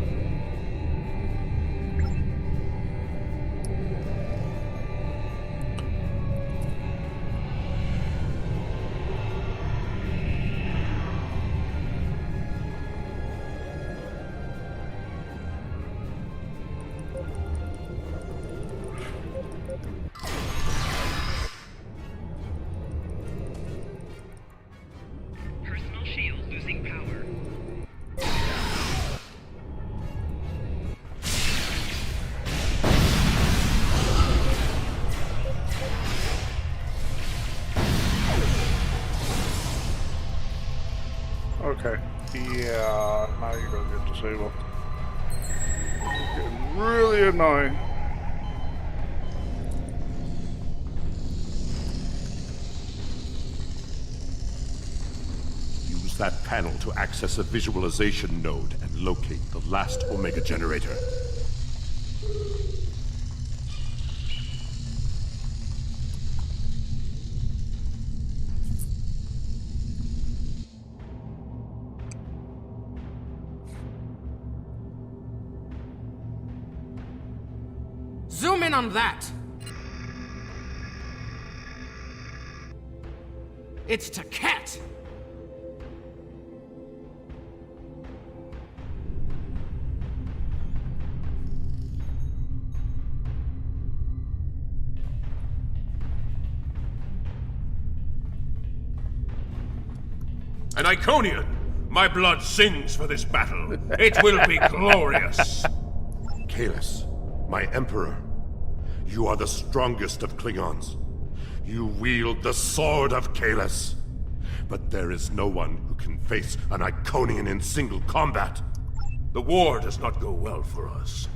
Personal shield losing power. Okay. Yeah, now you're gonna get disabled. It's getting really annoying. Use that panel to access a visualization node and locate the last Omega generator. Zoom in on that! It's Taket! An Iconian! My blood sings for this battle. It will be glorious. Kahless, my Emperor, you are the strongest of Klingons. You wield the sword of Kahless. But there is no one who can face an Iconian in single combat. The war does not go well for us.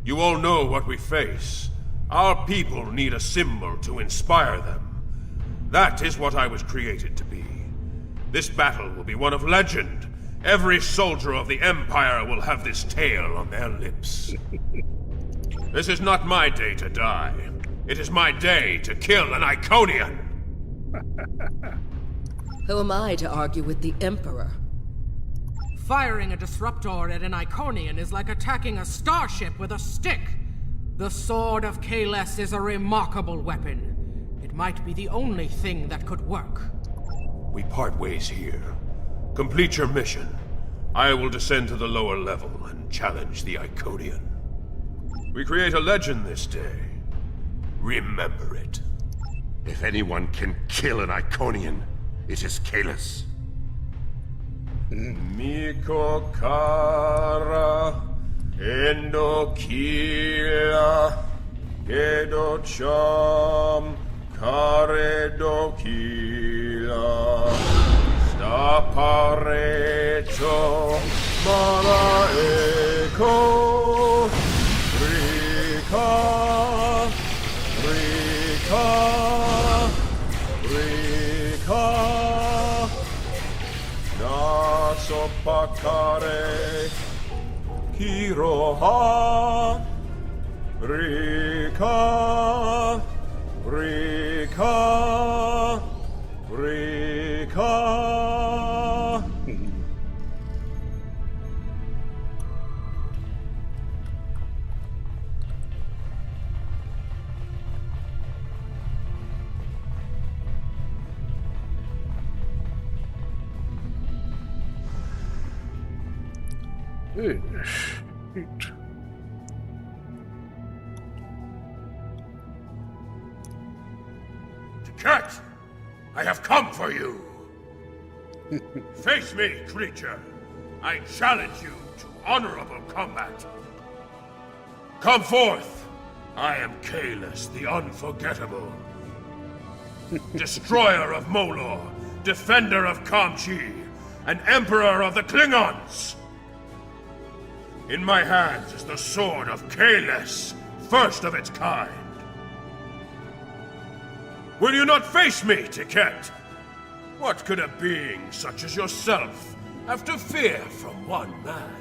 You all know what we face. Our people need a symbol to inspire them. That is what I was created to be. This battle will be one of legend. Every soldier of the Empire will have this tale on their lips. This is not my day to die. It is my day to kill an Iconian! Who am I to argue with the Emperor? Firing a disruptor at an Iconian is like attacking a starship with a stick. The Sword of Kahless is a remarkable weapon. It might be the only thing that could work. We part ways here. Complete your mission. I will descend to the lower level and challenge the Iconian. We create a legend this day. Remember it. If anyone can kill an Iconian, it is Kalis. Miko kara endo kila edo cham karedo kila staparecho mara eko rika rika rika Sopakare Kiroha Rika Rika Rika Shoot. Cat, I have come for you. Face me, creature. I challenge you to honorable combat. Come forth. I am Kalis, the Unforgettable. Destroyer of Molor, defender of Kamchi, and emperor of the Klingons. In my hands is the sword of Kalis, first of its kind. Will you not face me, Tiket? What could a being such as yourself have to fear from one man?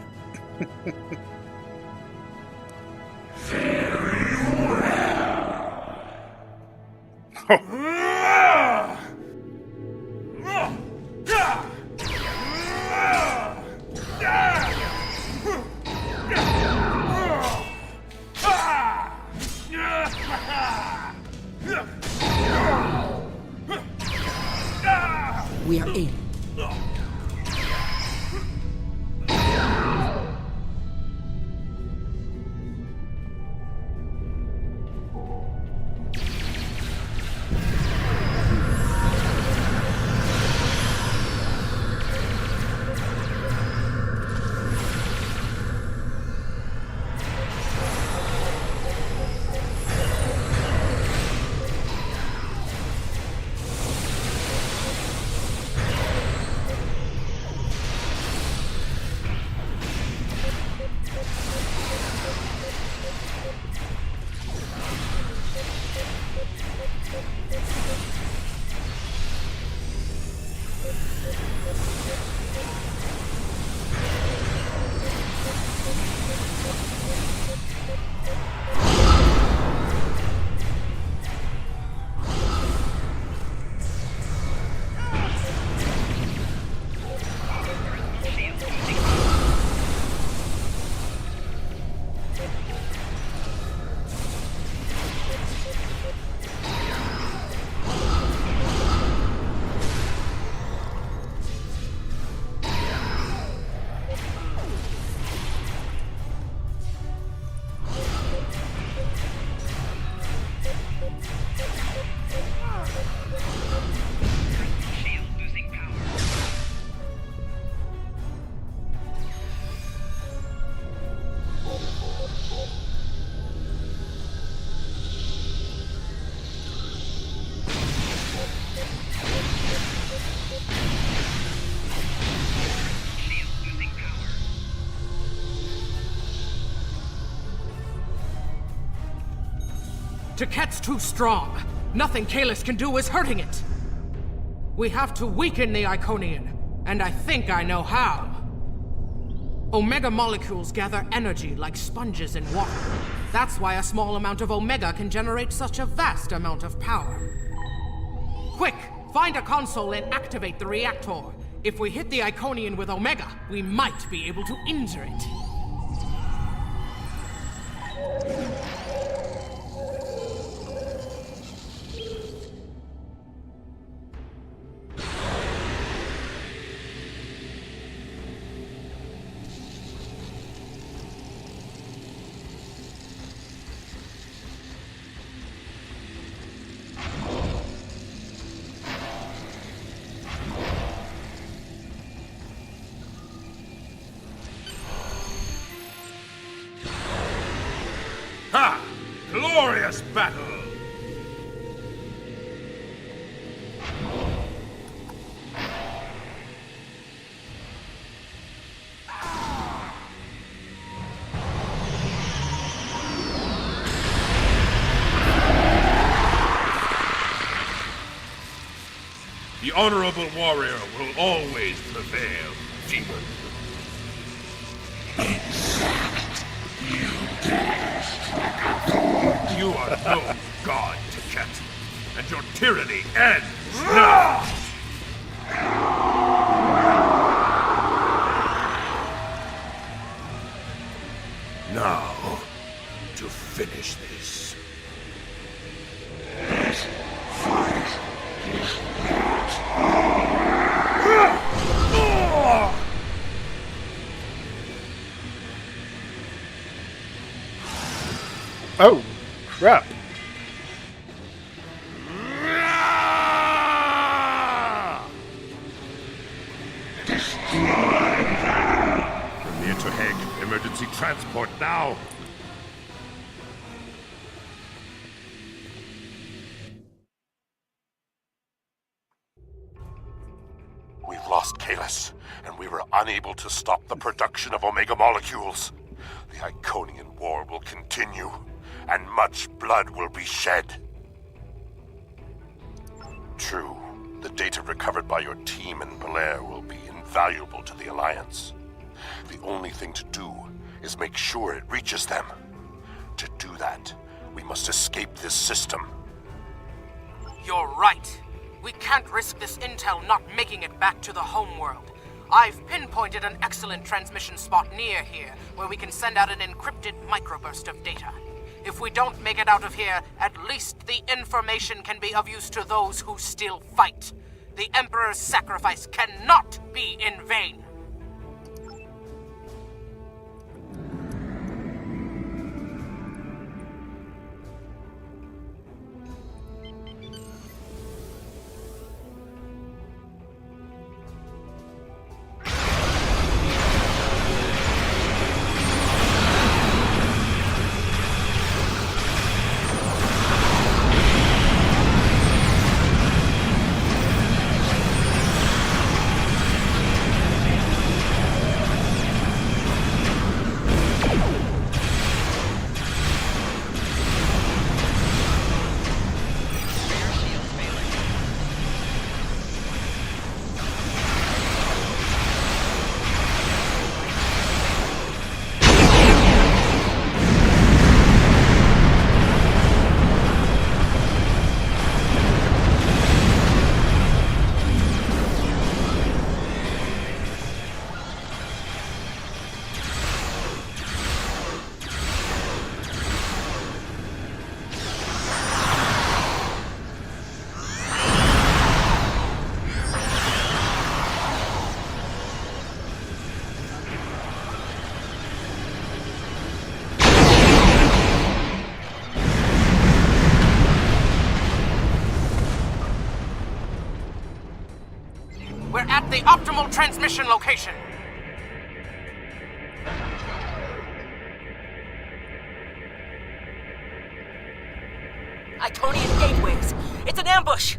We are in. Tiket's too strong. Nothing Kalis can do is hurting it. We have to weaken the Iconian, and I think I know how. Omega molecules gather energy like sponges in water. That's why a small amount of Omega can generate such a vast amount of power. Quick, find a console and activate the reactor. If we hit the Iconian with Omega, we might be able to injure it. this battle. The honorable warrior will always prevail, demon. You are no god, Tiket, and your tyranny ends now! Now, to finish this. Oh, crap. Premier to Hague, emergency transport now! We've lost Kalis, and we were unable to stop the production of Omega molecules. The Iconian War will continue, and much blood will be shed. True, the data recovered by your team in Belair will be invaluable to the Alliance. The only thing to do is make sure it reaches them. To do that, we must escape this system. You're right. We can't risk this intel not making it back to the homeworld. I've pinpointed an excellent transmission spot near here, where we can send out an encrypted microburst of data. If we don't make it out of here, at least the information can be of use to those who still fight. The Emperor's sacrifice cannot be in vain. We're at the optimal transmission location. Iconian gateways. It's an ambush.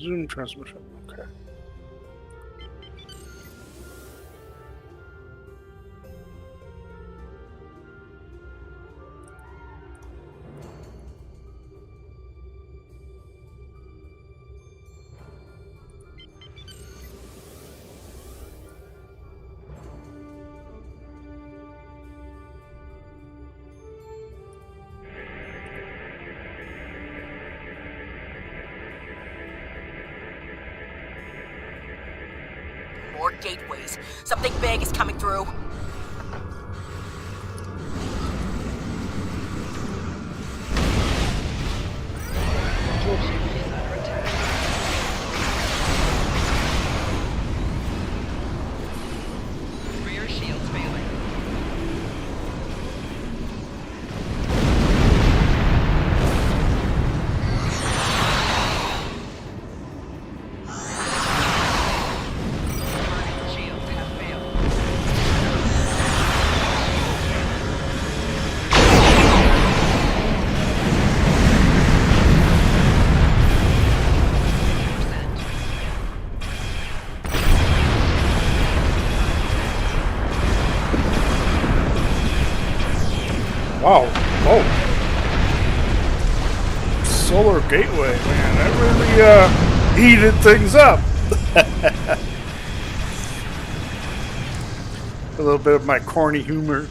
Zoom transmission. Okay. More gateways. Something big is coming through. Rear shields failing. Shields have failed. Wow. Oh. Solar Gateway, man. That really heated things up. A little bit of my corny humor.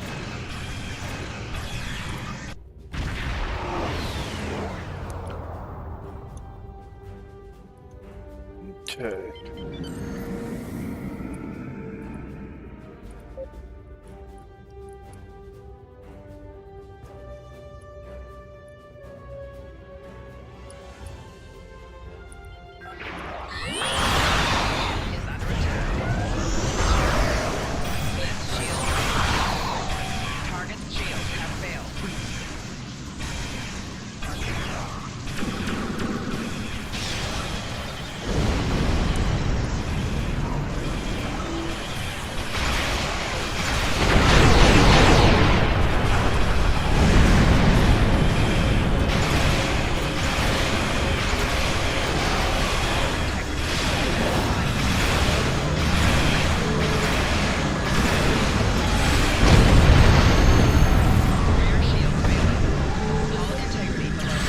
Okay. Target's shields have failed. Rear shields failing. Hull integrity below.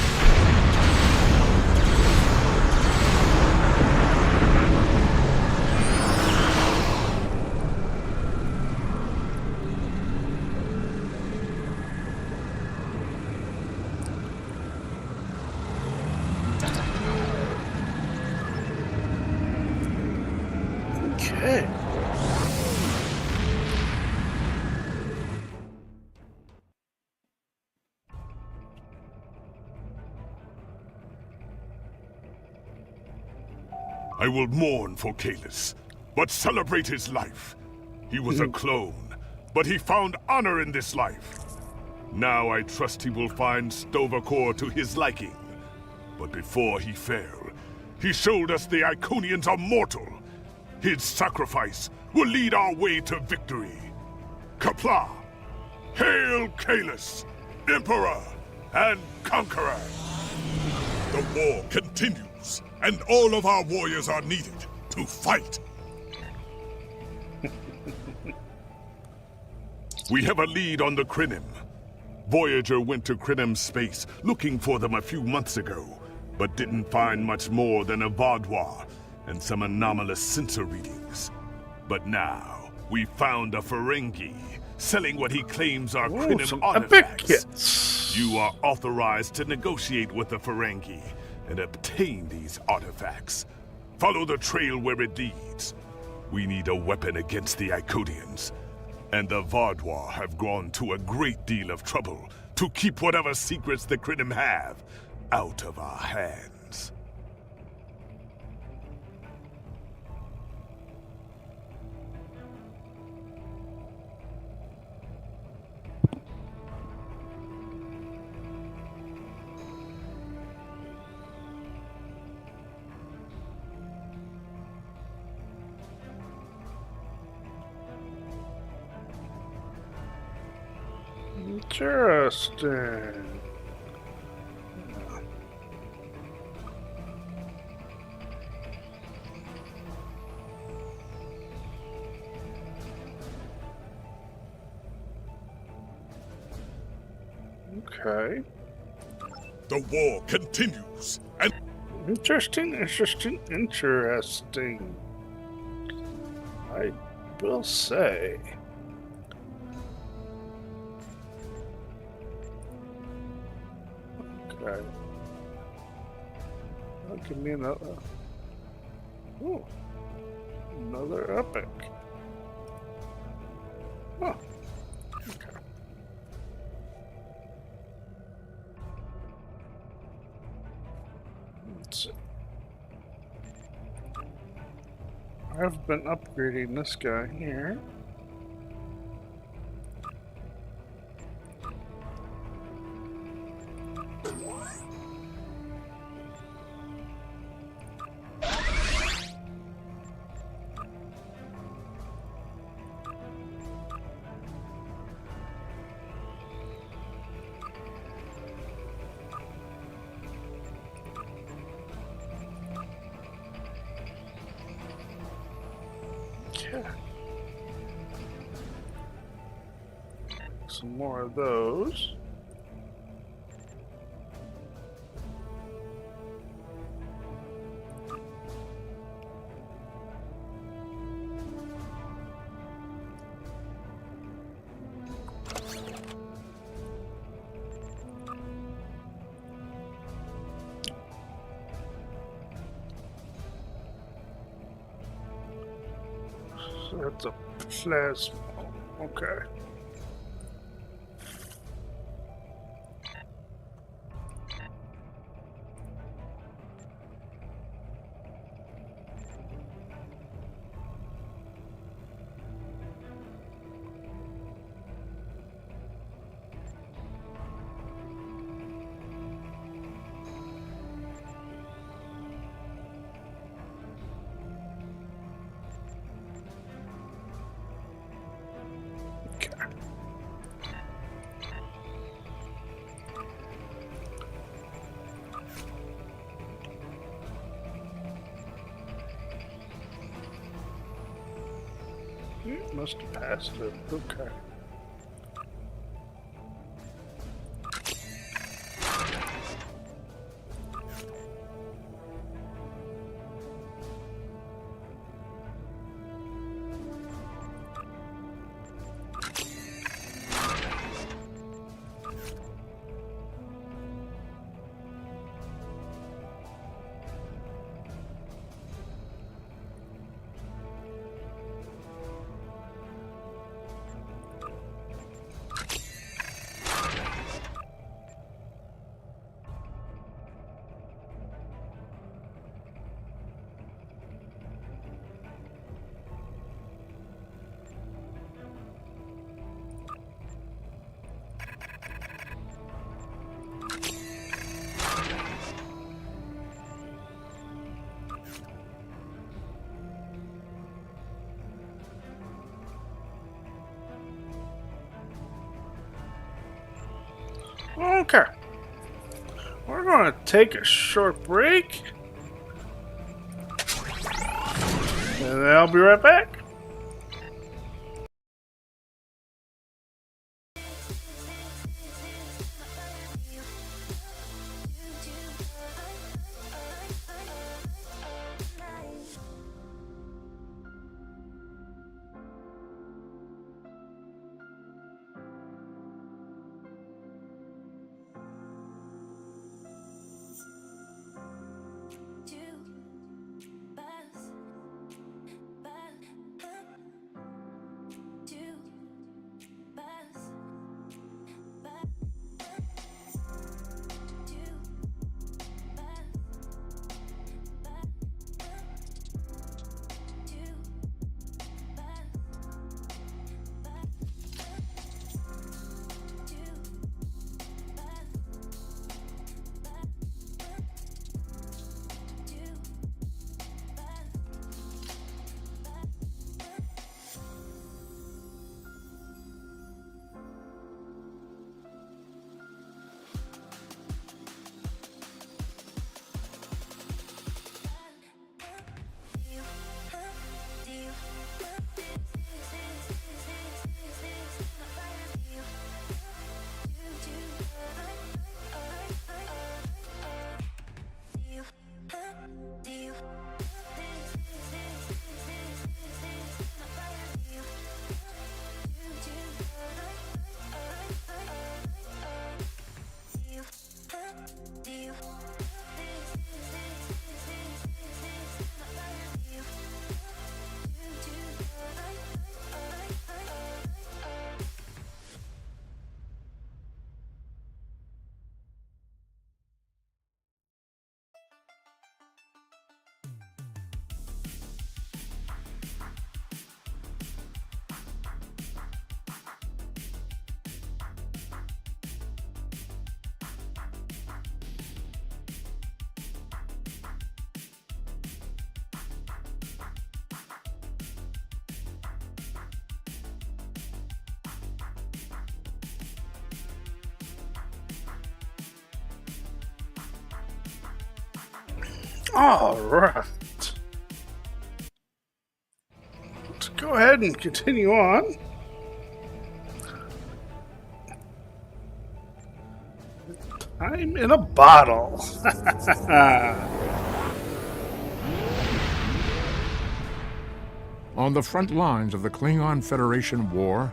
Okay. I will mourn for Kalis, but celebrate his life. He was a clone, but he found honor in this life. Now I trust he will find Sto-Vo-Kor to his liking. But before he fell, he showed us the Iconians are mortal. His sacrifice will lead our way to victory. Qapla'! Hail Kalis, Emperor and Conqueror! The war continues, and all of our warriors are needed to fight. We have a lead on the Krynim. Voyager went to Krynim space looking for them a few months ago, but didn't find much more than a Vaadwaur and some anomalous sensor readings. But now, we found a Ferengi selling what he claims are Krynim some artifacts. epic kits. You are authorized to negotiate with the Ferengi and obtain these artifacts. Follow the trail where it leads. We need a weapon against the Iconians. And the Vaadwaur have gone to a great deal of trouble to keep whatever secrets the Krynim have out of our hands. Interesting. Okay. The war continues, and Interesting. I will say. Okay. Give me another. Oh, another epic. Oh, okay. Let's see. I've been upgrading this guy here. Yeah. Some more of those. So that's a plasma. Okay. Must have passed it. Okay. Okay. We're going to take a short break. And then I'll be right back. All right. Let's go ahead and continue on. Time in a bottle. On the front lines of the Klingon-Federation war,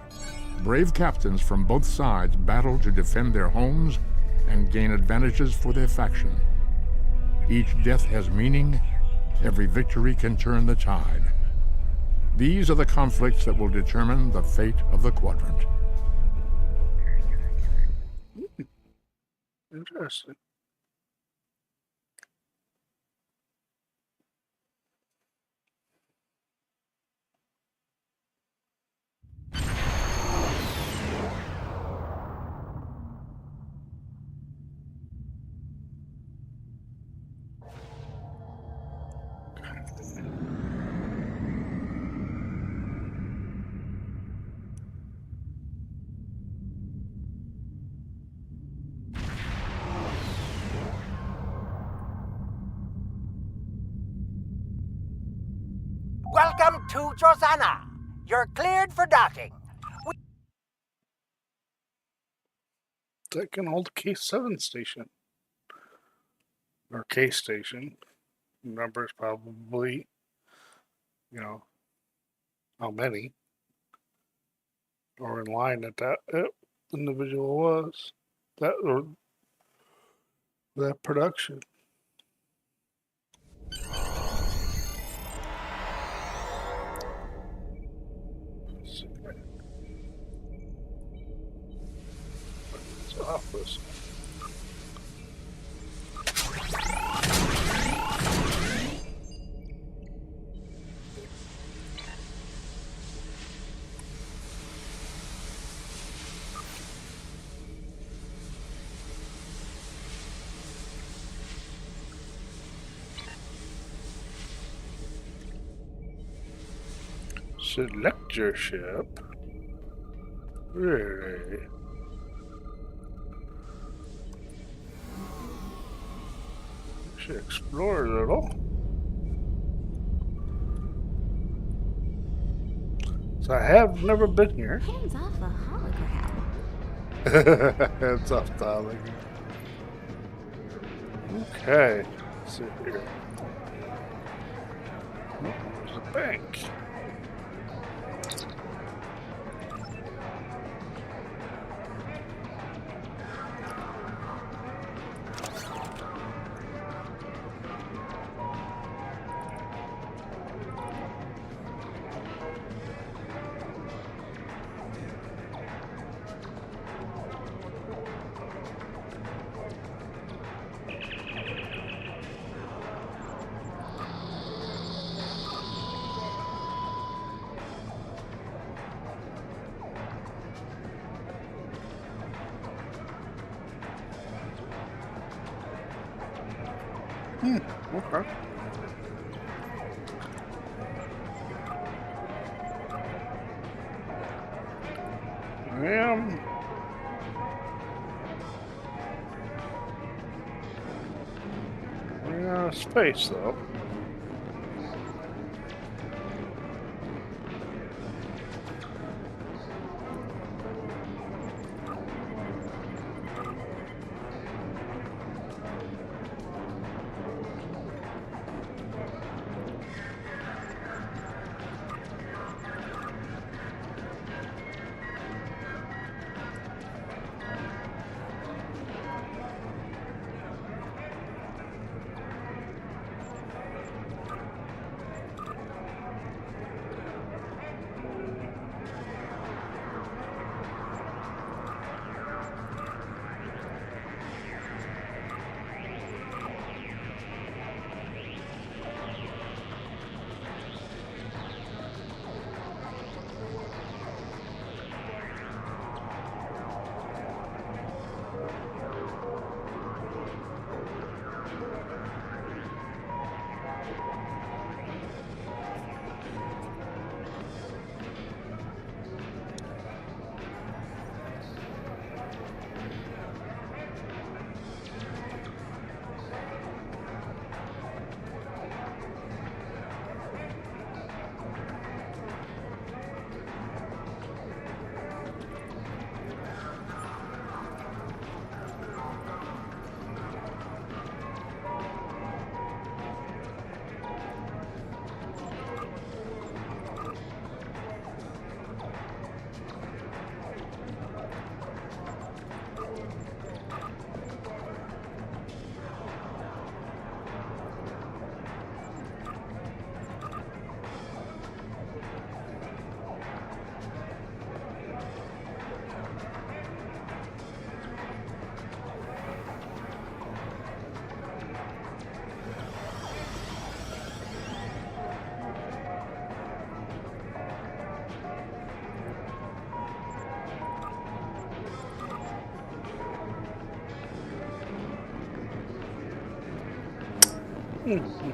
brave captains from both sides battle to defend their homes and gain advantages for their faction. Each death has meaning. Every victory can turn the tide. These are the conflicts that will determine the fate of the quadrant. Interesting. Welcome to Josana. You're cleared for docking. It's like an old K7 station. Or K station. Numbers probably, you know, how many. Or in line that individual was. That or that production. Office. Select your ship. Really? Should explore a little. So I have never been here. Hands off a hologram. Hands off the hologram. Okay. Let's see here. Oh, there's a bank. Okay. Yeah, space though. Okay.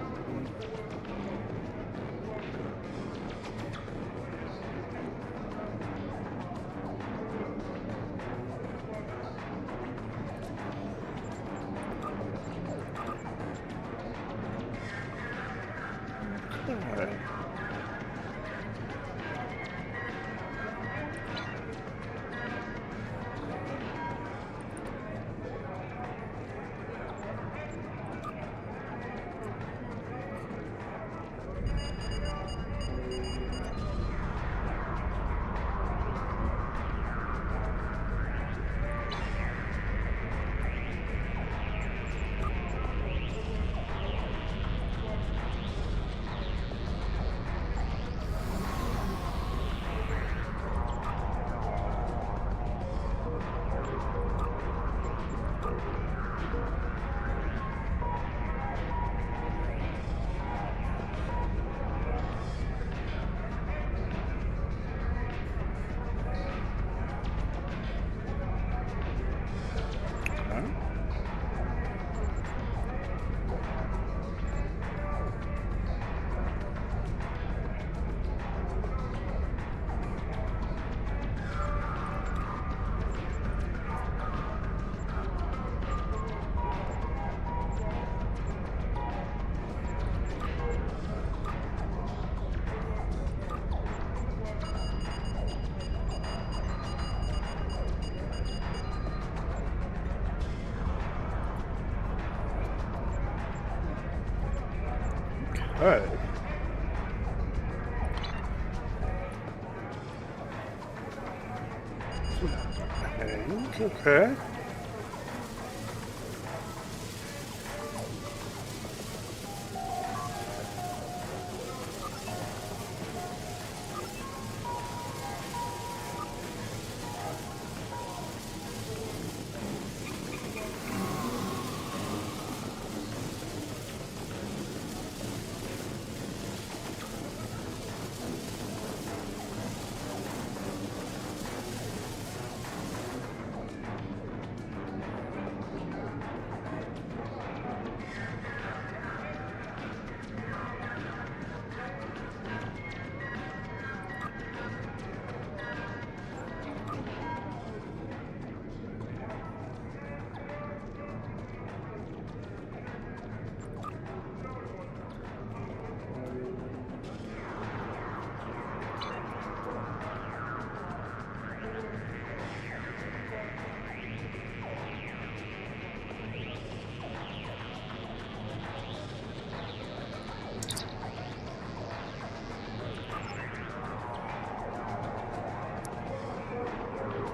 Okay.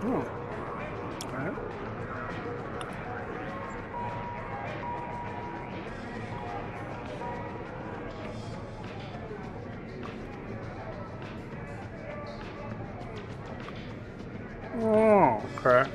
Oh. Alright. Oh, okay.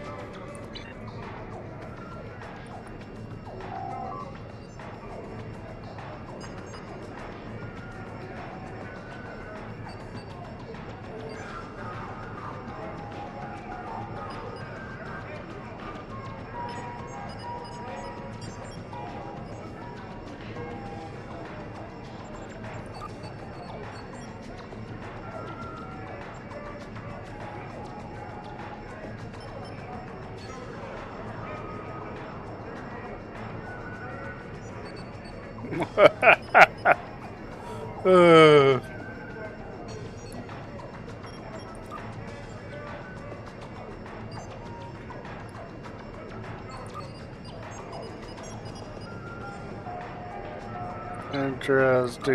uh.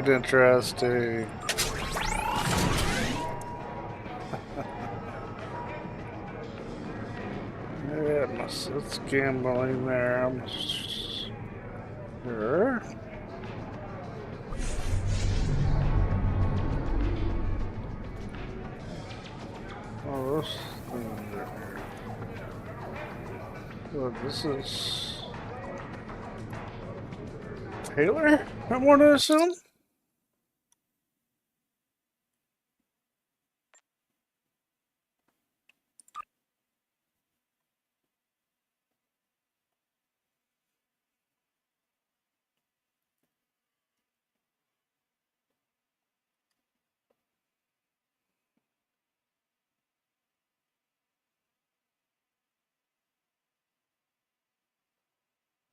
Interesting. Yeah, it's gambling there. I'm sure. Oh, this thing there. Well, this is Taylor, I want to assume?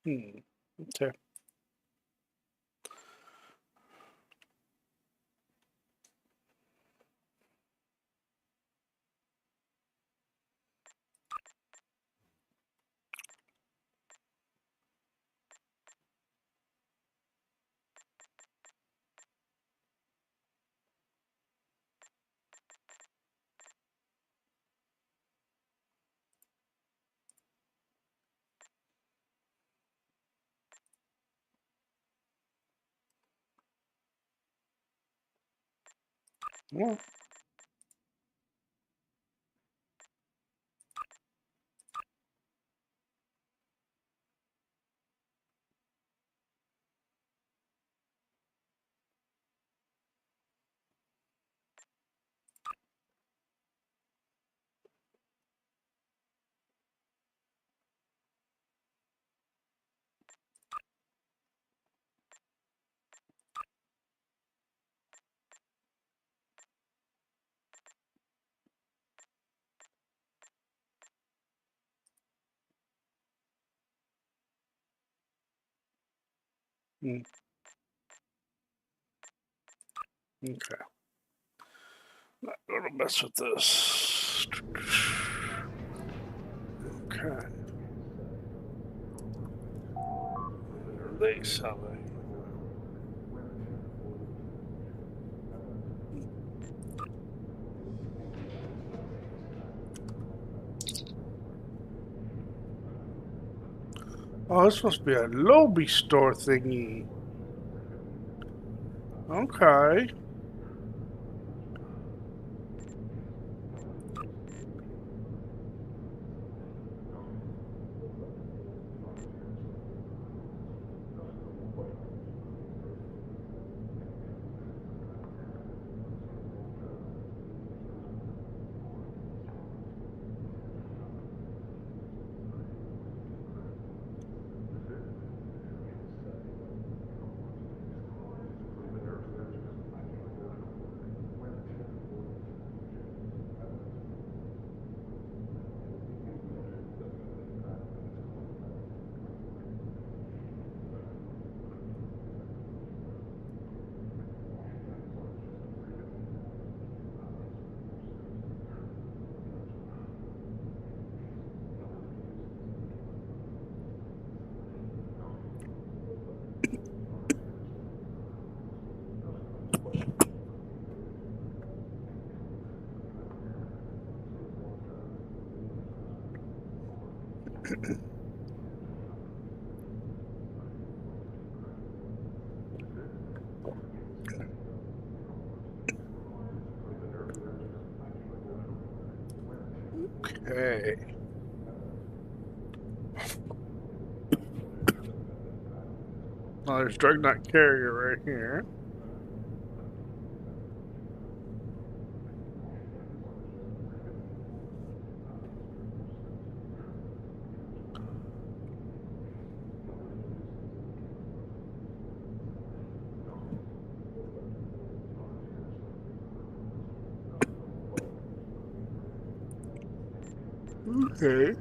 Okay. Well, okay. Not gonna mess with this. Okay. They selling. Oh, this must be a Lobby store thingy. Okay. Okay. Oh, there's Dreadnought Carrier right here. Okay.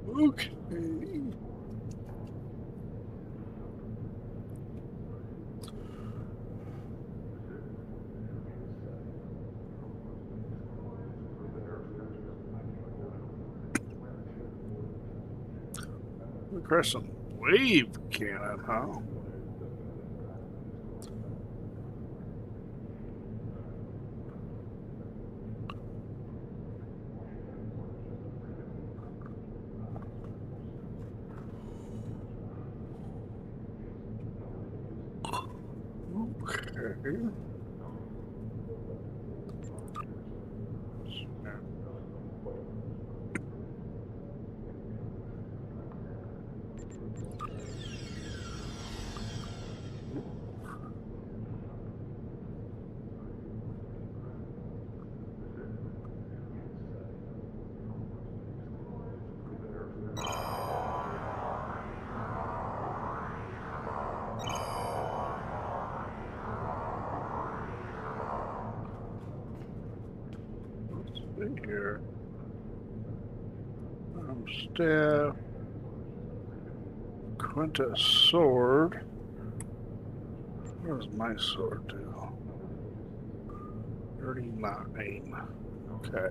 Okay. Crescent wave cannon, huh? Okay. Let's see here. Staff. Quinta's sword. What does my sword do? 39. Okay.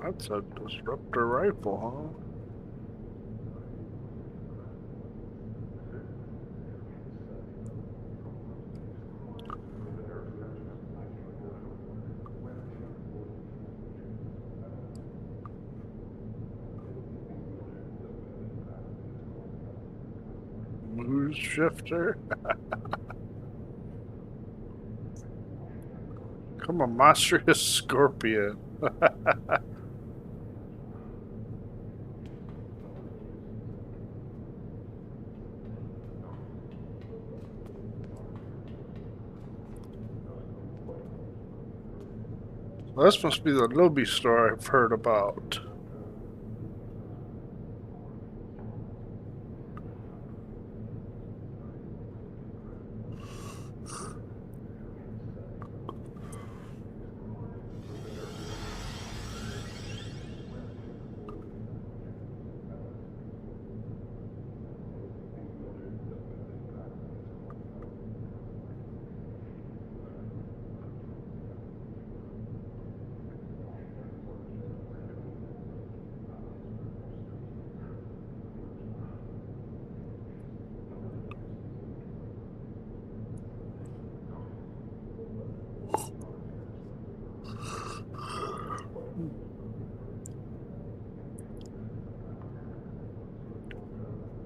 That's a disruptor rifle, huh? Moose shifter. Come on, monstrous scorpion. Well, this must be the Lobby store I've heard about.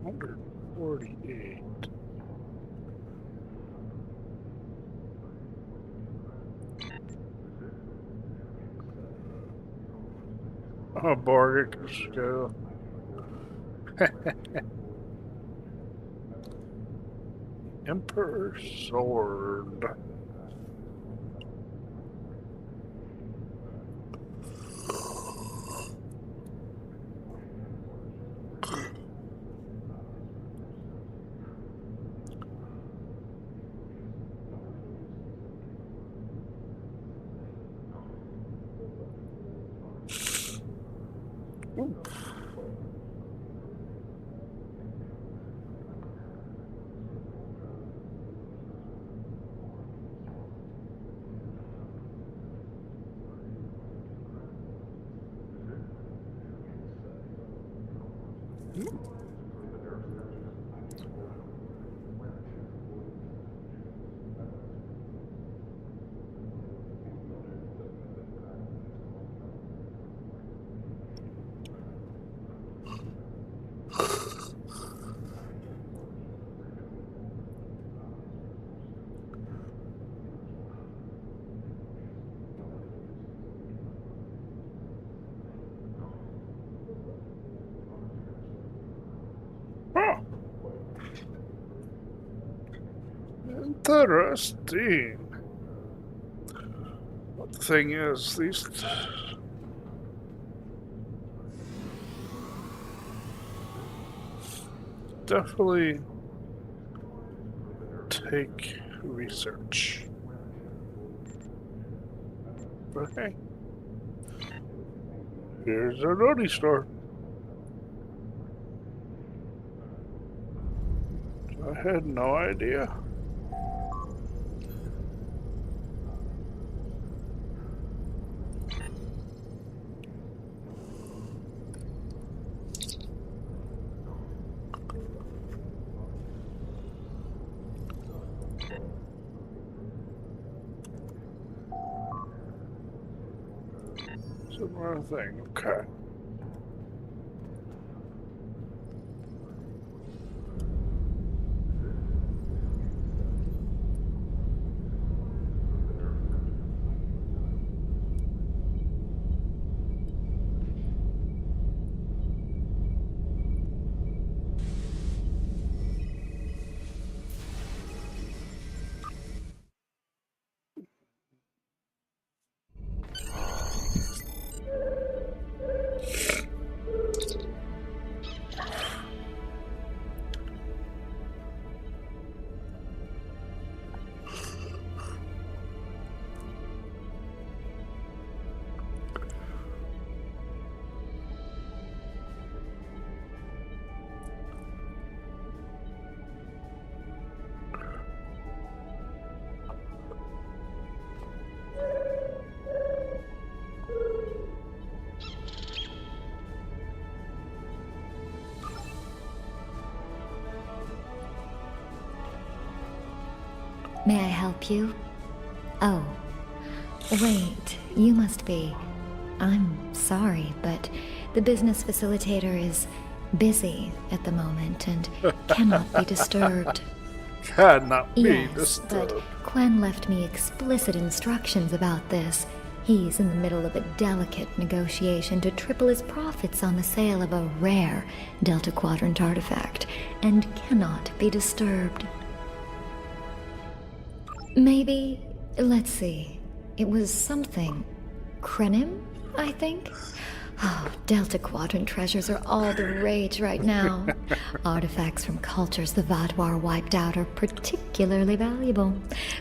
$148. Oh, Borg, go. Emperor sword. Ooh. Interesting. But the thing is, these definitely take research. But hey, here's a Lodi store. I had no idea. Similar thing, okay. May I help you? Oh. Wait, you must be... I'm sorry, but the business facilitator is busy at the moment and cannot be disturbed. Cannot be Yes, disturbed. but Quen left me explicit instructions about this. He's in the middle of a delicate negotiation to triple his profits on the sale of a rare Delta Quadrant artifact, and cannot be disturbed. Maybe, let's see, it was something. Krenim, I think? Oh, Delta Quadrant treasures are all the rage right now. Artifacts from cultures the Vaadwaur wiped out are particularly valuable.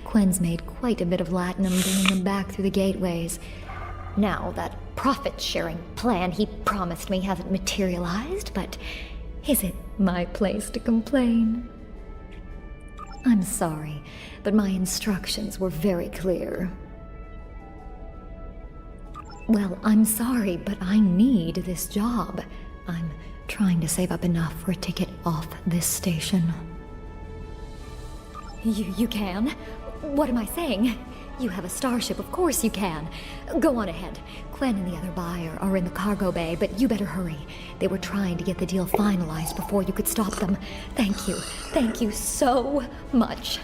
Quen's made quite a bit of latinum bringing them back through the gateways. Now, that profit-sharing plan he promised me hasn't materialized, but is it my place to complain? I'm sorry, but my instructions were very clear. Well, I'm sorry, but I need this job. I'm trying to save up enough for a ticket off this station. You can? What am I saying? You have a starship, of course you can. Go on ahead. Quen and the other buyer are in the cargo bay, but you better hurry. They were trying to get the deal finalized before you could stop them. Thank you. Thank you so much.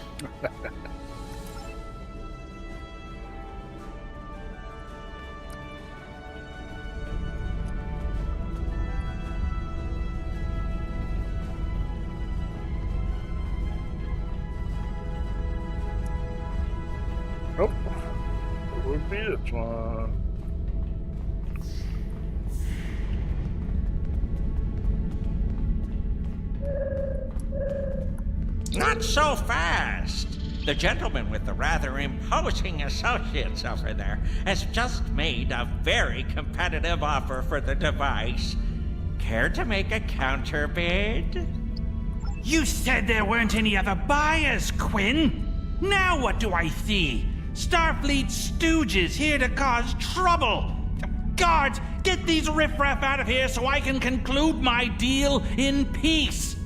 Nope. It would be this one. Not so fast. The gentleman with the rather imposing associates over there has just made a very competitive offer for the device. Care to make a counterbid? You said there weren't any other buyers, Quinn. Now what do I see? Starfleet stooges here to cause trouble. Guards, get these riffraff out of here so I can conclude my deal in peace.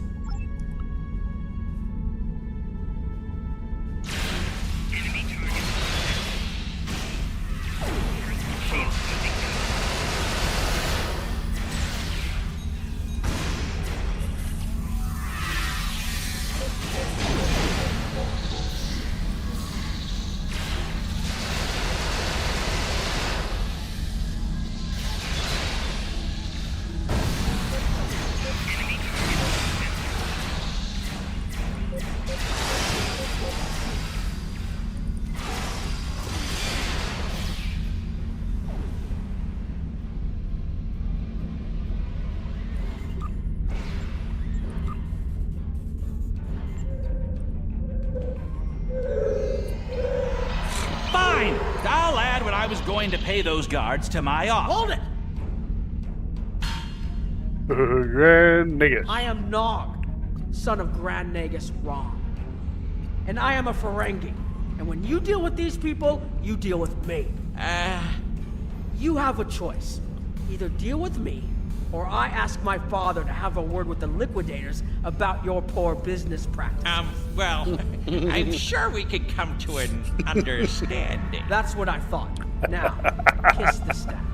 Fine! I'll add what I was going to pay those guards to my offer. Hold it! Grand Nagus. I am Nog, son of Grand Nagus Ron. And I am a Ferengi. And when you deal with these people, you deal with me. You have a choice. Either deal with me, or I ask my father to have a word with the liquidators about your poor business practices. Well, I'm sure we could come to an understanding. That's what I thought. Now, kiss the staff.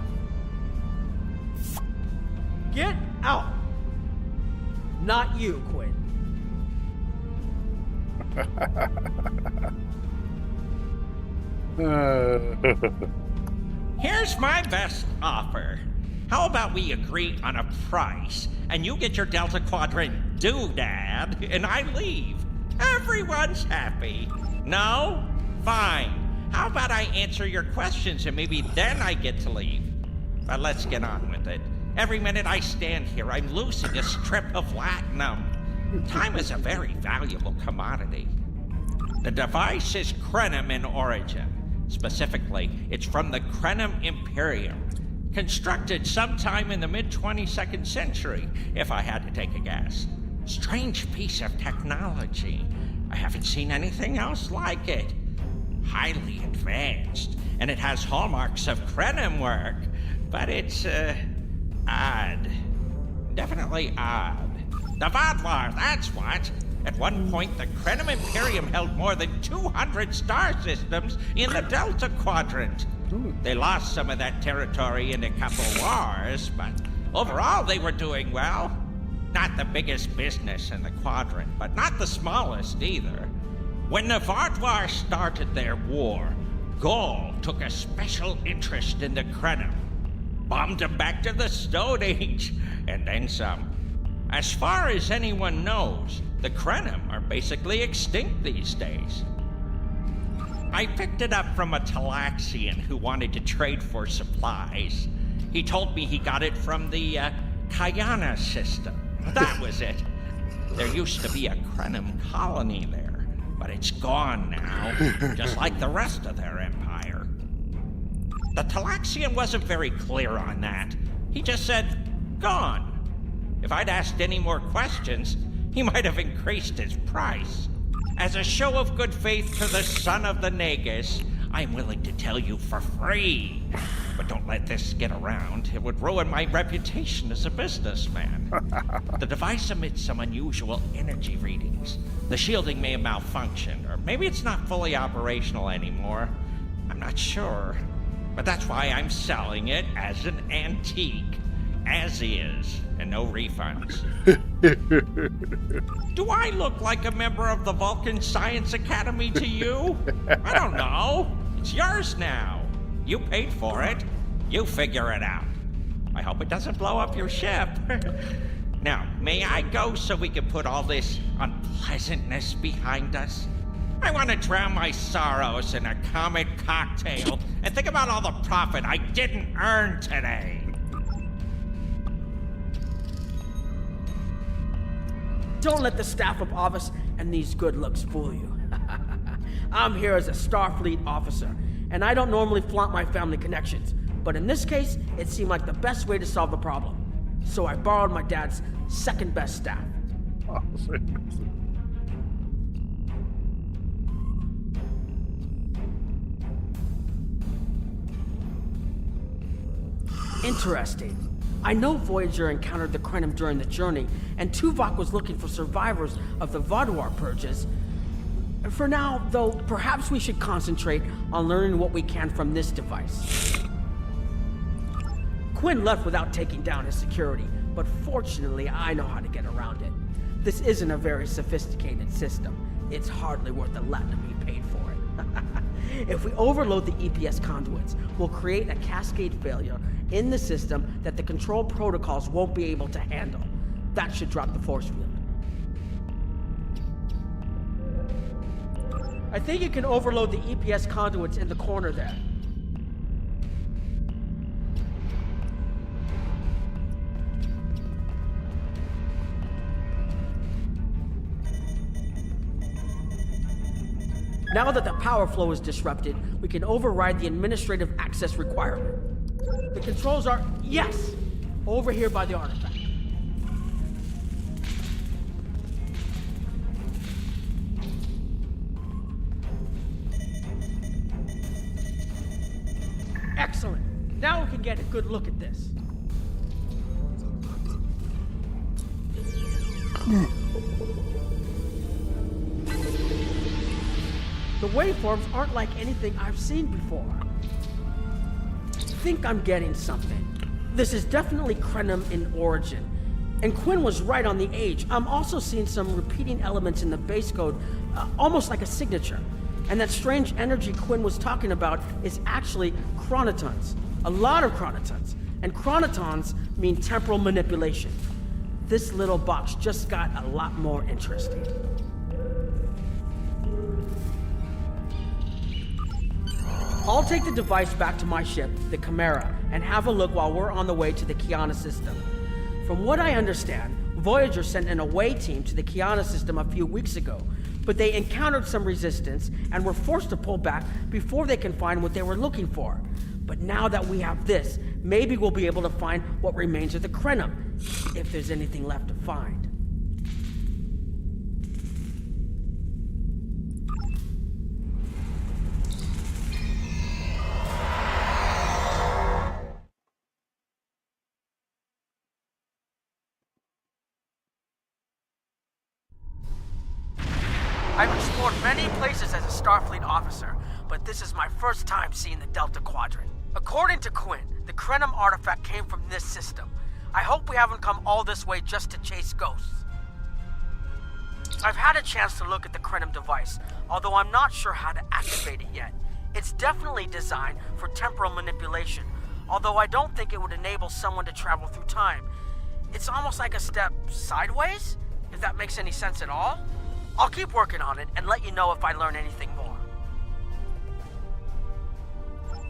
Get out! Not you, Quinn. Here's my best offer. How about we agree on a price, and you get your Delta Quadrant doodad, and I leave? Everyone's happy. No? Fine. How about I answer your questions, and maybe then I get to leave? But let's get on with it. Every minute I stand here, I'm losing a strip of latinum. Time is a very valuable commodity. The device is Krenim in origin. Specifically, it's from the Krenim Imperium. Constructed sometime in the mid-22nd century, if I had to take a guess. Strange piece of technology. I haven't seen anything else like it. Highly advanced, and it has hallmarks of Krenim work, but it's, odd. Definitely odd. The Vaadwaur, that's what. At one point, the Krenim Imperium held more than 200 star systems in the Delta Quadrant. They lost some of that territory in a couple wars, but overall they were doing well. Not the biggest business in the quadrant, but not the smallest either. When the Vartwar started their war, Gaul took a special interest in the Krenim. Bombed them back to the Stone Age, and then some. As far as anyone knows, the Krenim are basically extinct these days. I picked it up from a Talaxian who wanted to trade for supplies. He told me he got it from the Kayana system. That was it. There used to be a Krenim colony there, but it's gone now, just like the rest of their empire. The Talaxian wasn't very clear on that. He just said, gone. If I'd asked any more questions, he might have increased his price. As a show of good faith to the son of the Nagus, I'm willing to tell you for free. But don't let this get around. It would ruin my reputation as a businessman. The device emits some unusual energy readings. The shielding may have malfunctioned, or maybe it's not fully operational anymore. I'm not sure. But that's why I'm selling it as an antique. As is, and no refunds. Do I look like a member of the Vulcan Science Academy to you? I don't know. It's yours now. You paid for it. You figure it out. I hope it doesn't blow up your ship. Now, may I go so we can put all this unpleasantness behind us? I want to drown my sorrows in a comet cocktail and think about all the profit I didn't earn today. Don't let the staff of Avus and these good looks fool you. I'm here as a Starfleet officer, and I don't normally flaunt my family connections, but in this case, it seemed like the best way to solve the problem. So I borrowed my dad's second best staff. Interesting. I know Voyager encountered the Krenim during the journey, and Tuvok was looking for survivors of the Vaduar purges. For now, though, perhaps we should concentrate on learning what we can from this device. Quinn left without taking down his security, but fortunately I know how to get around it. This isn't a very sophisticated system. It's hardly worth the Latin to be paid for it. If we overload the EPS conduits, we'll create a cascade failure in the system that the control protocols won't be able to handle. That should drop the force field. I think you can overload the EPS conduits in the corner there. Now that the power flow is disrupted, we can override the administrative access requirement. The controls are, yes, over here by the artifact. Excellent. Now we can get a good look at this. The waveforms aren't like anything I've seen before. I think I'm getting something. This is definitely Krenim in origin. And Quinn was right on the age. I'm also seeing some repeating elements in the base code, almost like a signature. And that strange energy Quinn was talking about is actually chronotons. A lot of chronotons. And chronotons mean temporal manipulation. This little box just got a lot more interesting. I'll take the device back to my ship, the Chimera, and have a look while we're on the way to the Kiana system. From what I understand, Voyager sent an away team to the Kiana system a few weeks ago, but they encountered some resistance and were forced to pull back before they can find what they were looking for. But now that we have this, maybe we'll be able to find what remains of the Krenim, if there's anything left to find. I've explored many places as a Starfleet officer, but this is my first time seeing the Delta Quadrant. According to Quinn, the Krenim artifact came from this system. I hope we haven't come all this way just to chase ghosts. I've had a chance to look at the Krenim device, although I'm not sure how to activate it yet. It's definitely designed for temporal manipulation, although I don't think it would enable someone to travel through time. It's almost like a step sideways, if that makes any sense at all. I'll keep working on it and let you know if I learn anything more.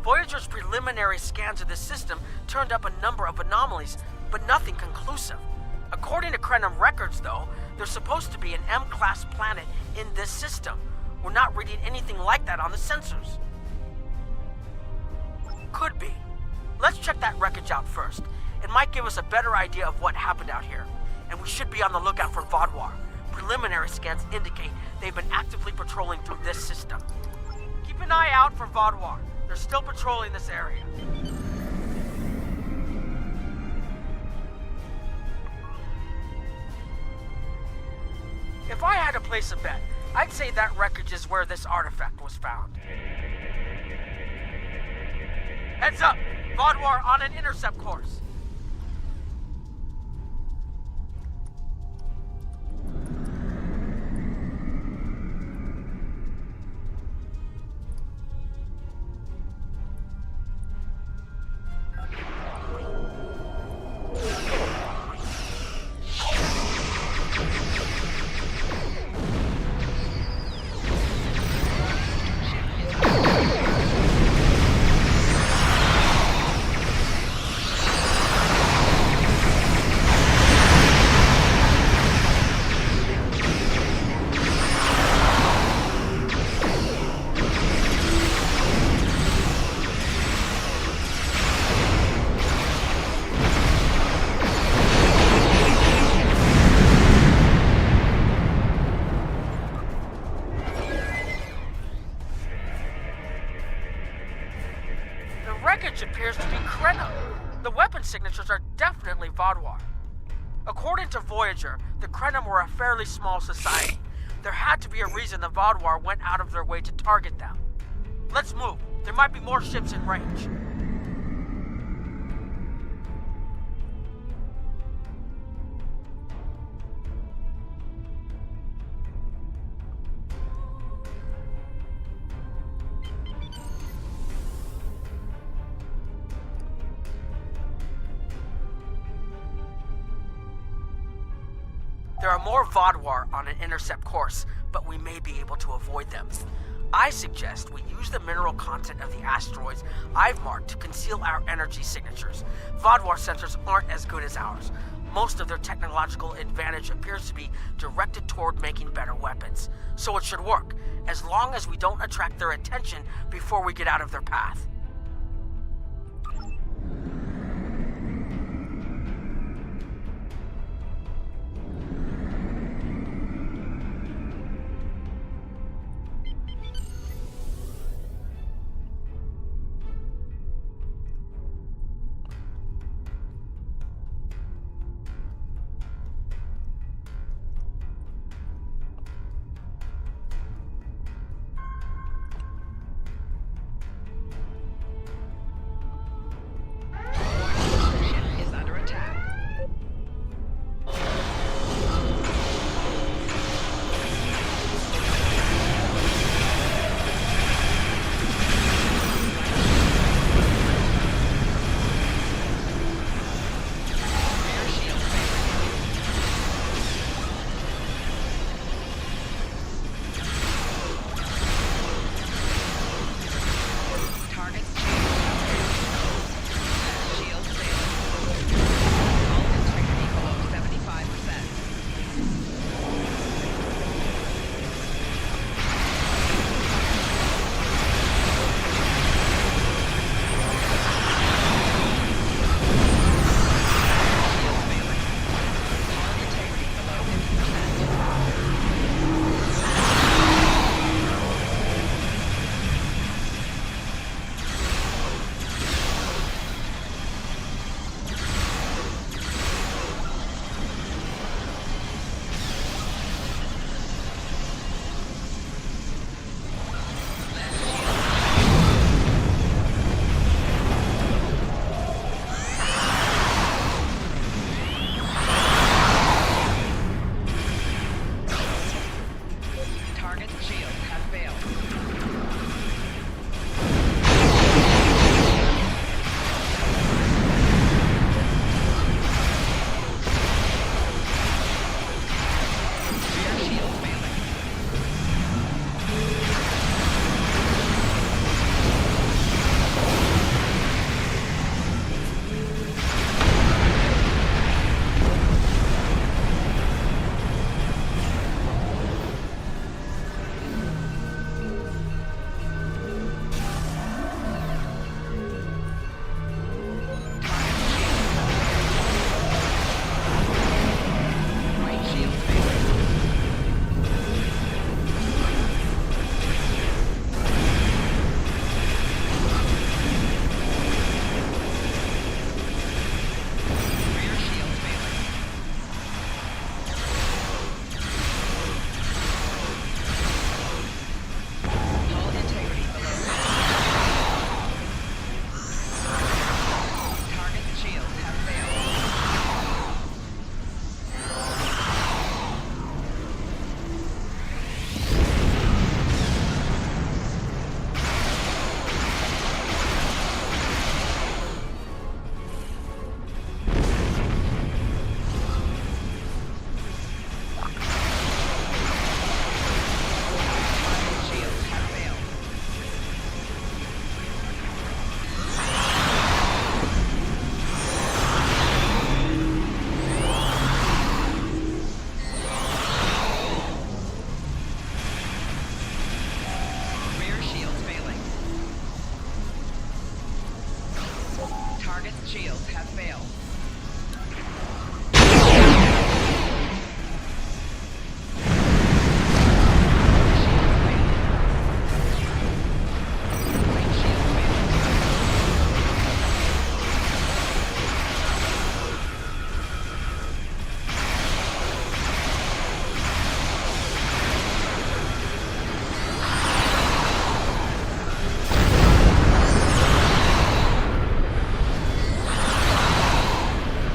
Voyager's preliminary scans of this system turned up a number of anomalies, but nothing conclusive. According to Krenim records, though, there's supposed to be an M-class planet in this system. We're not reading anything like that on the sensors. Could be. Let's check that wreckage out first. It might give us a better idea of what happened out here. And we should be on the lookout for Vaadwaur. Preliminary scans indicate they've been actively patrolling through this system. Keep an eye out for Vaadwaur. They're still patrolling this area. If I had to place a bet, I'd say that wreckage is where this artifact was found. Heads up! Vaadwaur on an intercept course. Appears to be Krenim. The weapon signatures are definitely Vaadwaur. According to Voyager, the Krenim were a fairly small society. There had to be a reason the Vaadwaur went out of their way to target them. Let's move. There might be more ships in range. There are more Vaadwaur on an intercept course, but we may be able to avoid them. I suggest we use the mineral content of the asteroids I've marked to conceal our energy signatures. Vaadwaur sensors aren't as good as ours. Most of their technological advantage appears to be directed toward making better weapons. So it should work, as long as we don't attract their attention before we get out of their path.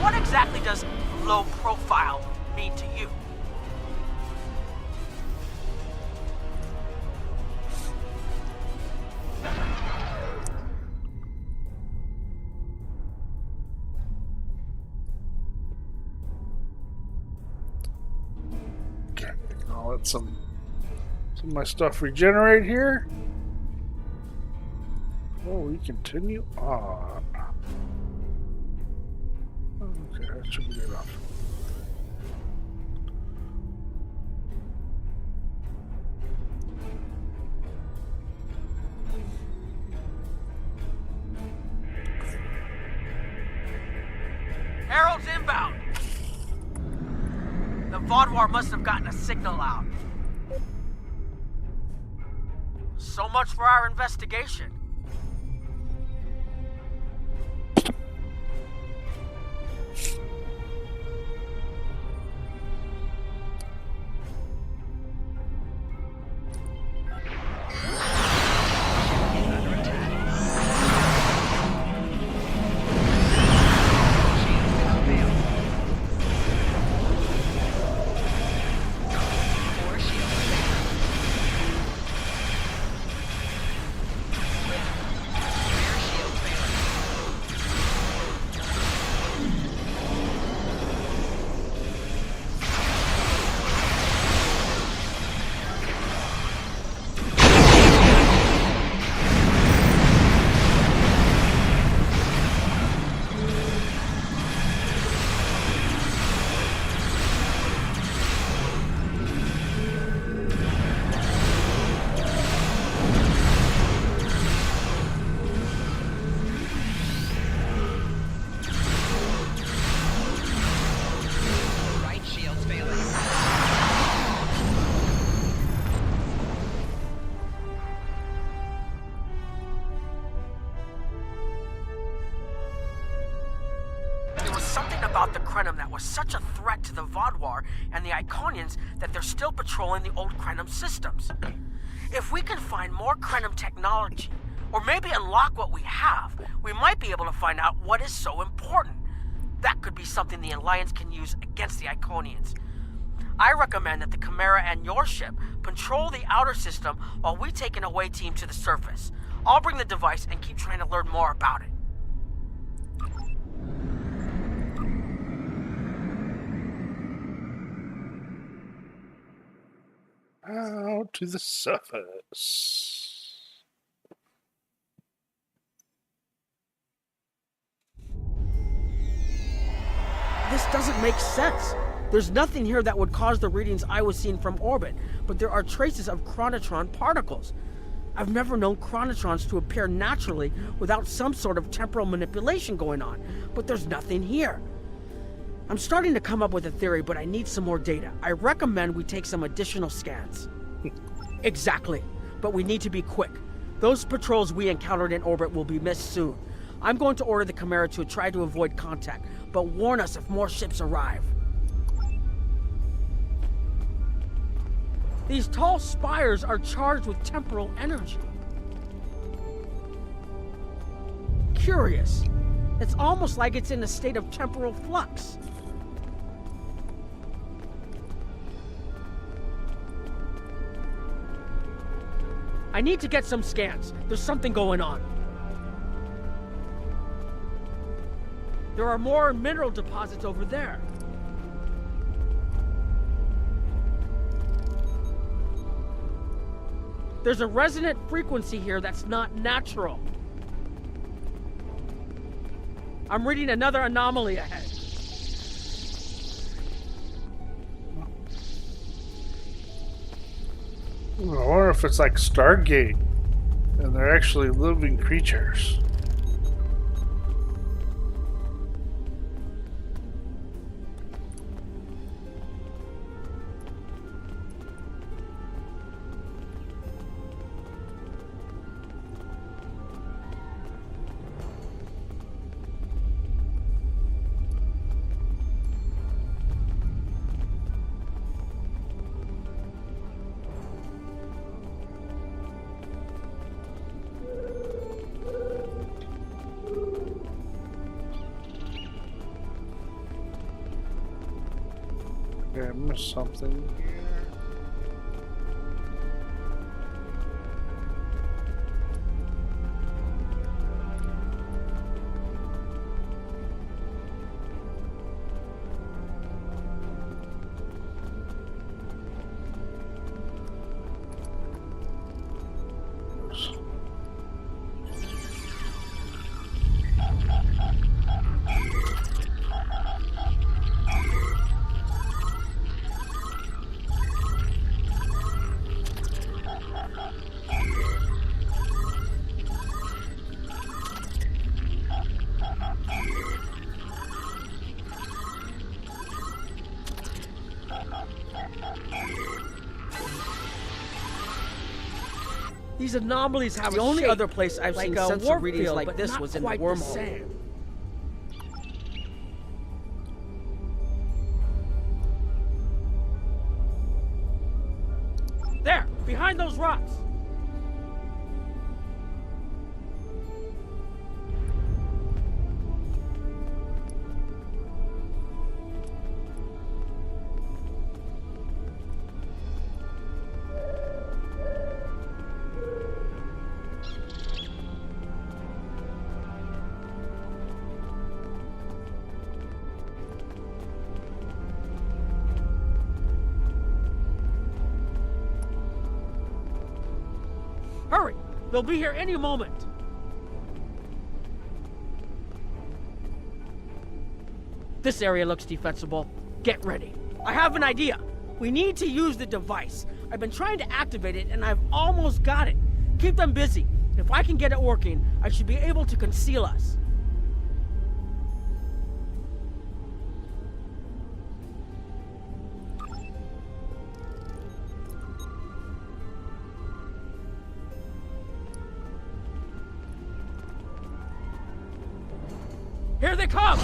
what exactly does low profile mean to you? Okay, I'll let some of my stuff regenerate here. Oh, we continue on. Okay, that should be enough. Herald's inbound. The Vaudouar must have gotten a signal out. So much for our investigation. About the Krenim that was such a threat to the Vaudouar and the Iconians that they're still patrolling the old Krenim systems. If we can find more Krenim technology, or maybe unlock what we have, we might be able to find out what is so important. That could be something the Alliance can use against the Iconians. I recommend that the Chimera and your ship patrol the outer system while we take an away team to the surface. I'll bring the device and keep trying to learn more about it. Out to the surface. This doesn't make sense. There's nothing here that would cause the readings I was seeing from orbit, but there are traces of chronotron particles. I've never known chronotrons to appear naturally without some sort of temporal manipulation going on, but there's nothing here. I'm starting to come up with a theory, but I need some more data. I recommend we take some additional scans. Exactly, but we need to be quick. Those patrols we encountered in orbit will be missed soon. I'm going to order the Chimera to try to avoid contact, but warn us if more ships arrive. These tall spires are charged with temporal energy. Curious. It's almost like it's in a state of temporal flux. I need to get some scans. There's something going on. There are more mineral deposits over there. There's a resonant frequency here that's not natural. I'm reading another anomaly ahead. I wonder if it's like Stargate and they're actually living creatures. Okay, I missed something here. These anomalies have the a only shape, other place I've like seen a sensor warp readings field, like but this not was in the quite wormhole. same. There, behind those rocks. Hurry! They'll be here any moment. This area looks defensible. Get ready. I have an idea. We need to use the device. I've been trying to activate it, and I've almost got it. Keep them busy. If I can get it working, I should be able to conceal us. Here they come!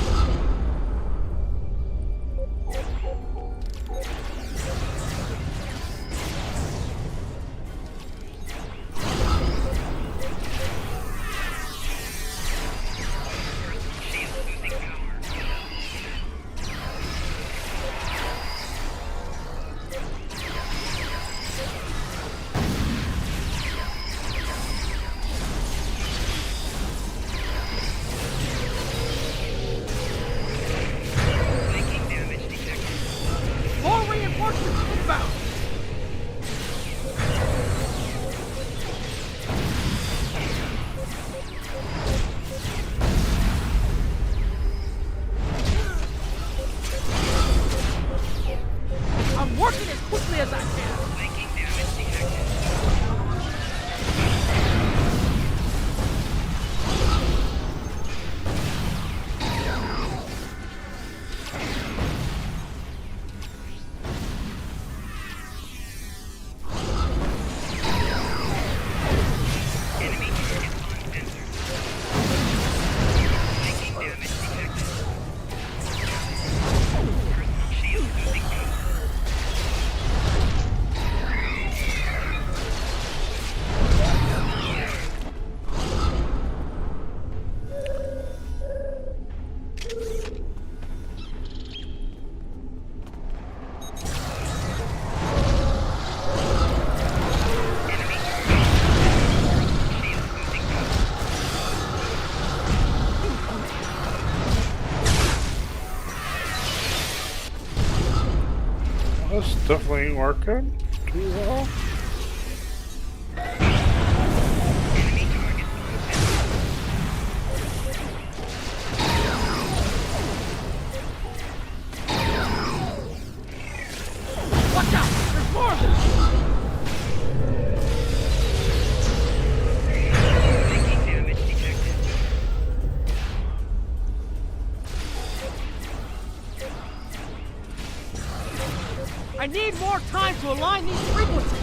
More reinforcements inbound! I'm working as quickly as I can. This definitely ain't working too well. Watch out! There's more of them! I need more time to align these frequencies!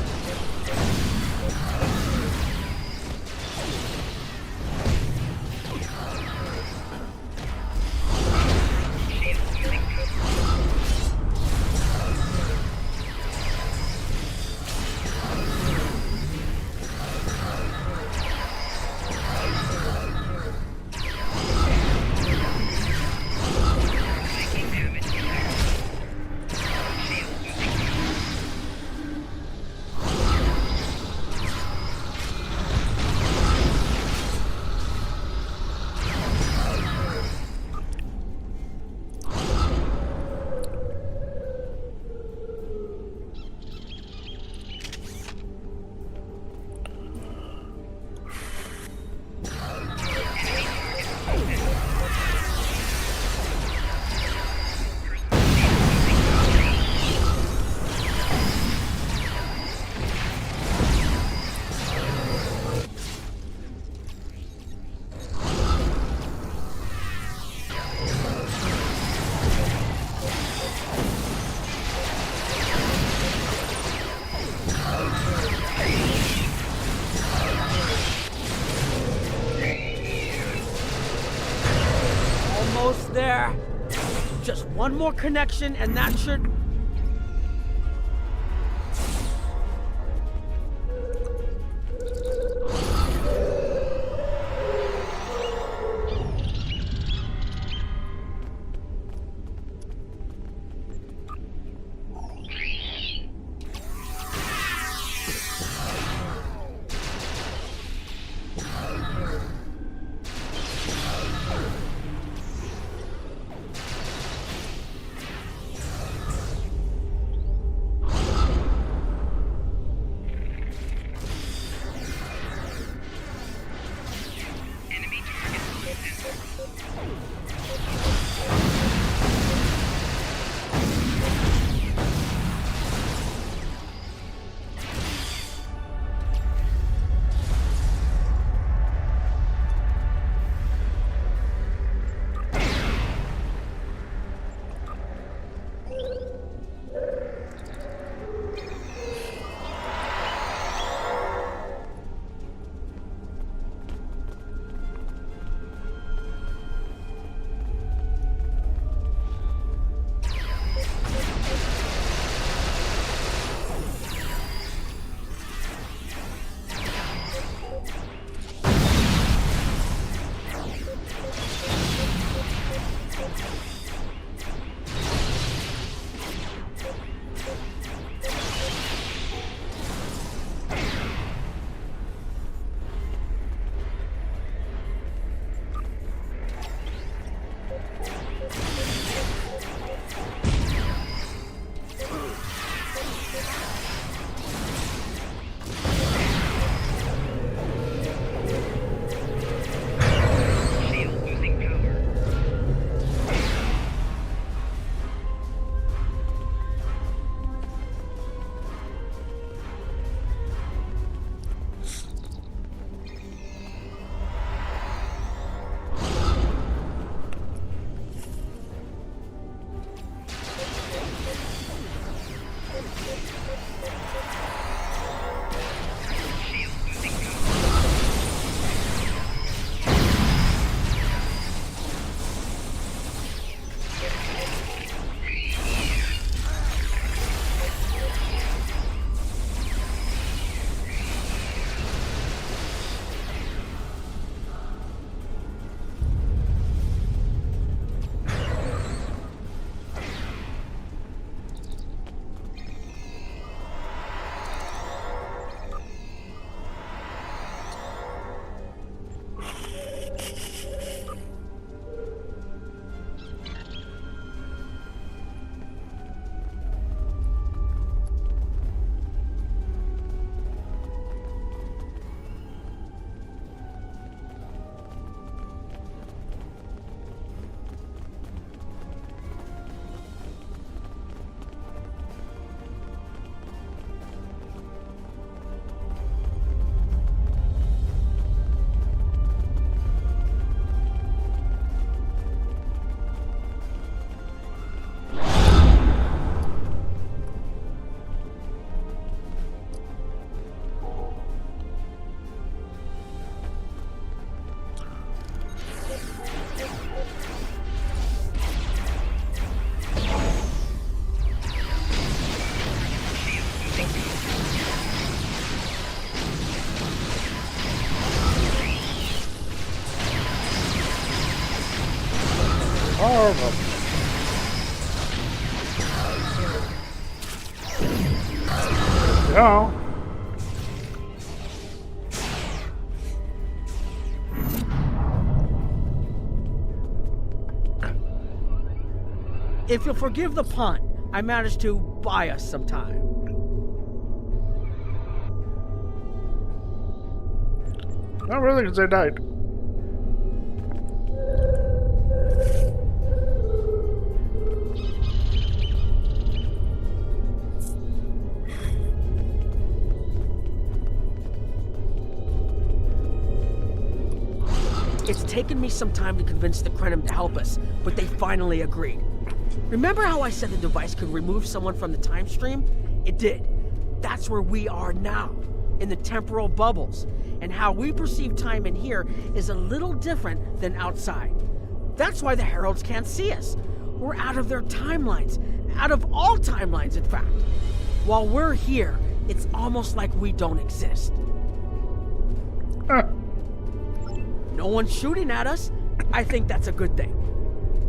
One more connection and that should... Horrible. Yeah. If you'll forgive the pun, I managed to buy us some time. Not really, because I died. It's taken me some time to convince the Krenim to help us, but they finally agreed. Remember how I said the device could remove someone from the time stream? It did. That's where we are now, in the temporal bubbles. And how we perceive time in here is a little different than outside. That's why the Heralds can't see us. We're out of their timelines. Out of all timelines, in fact. While we're here, it's almost like we don't exist. No one's shooting at us. I think that's a good thing.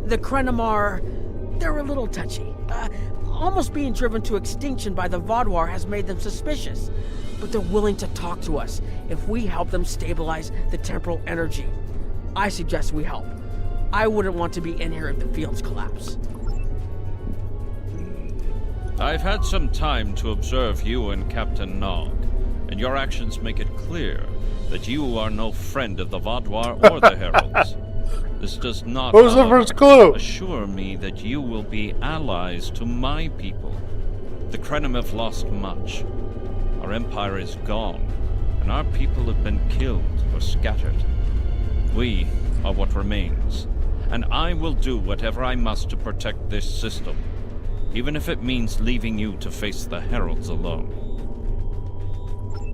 The Krenomar, they're a little touchy. Almost being driven to extinction by the Vaadwaur has made them suspicious. But they're willing to talk to us if we help them stabilize the temporal energy. I suggest we help. I wouldn't want to be in here if the fields collapse. I've had some time to observe you and Captain Nog, and your actions make it clear that you are no friend of the Vaadwaur or the Heralds. This does not, What was the first clue? assure me that you will be allies to my people. The Krenim have lost much. Our empire is gone, and our people have been killed or scattered. We are what remains, and I will do whatever I must to protect this system, even if it means leaving you to face the Heralds alone.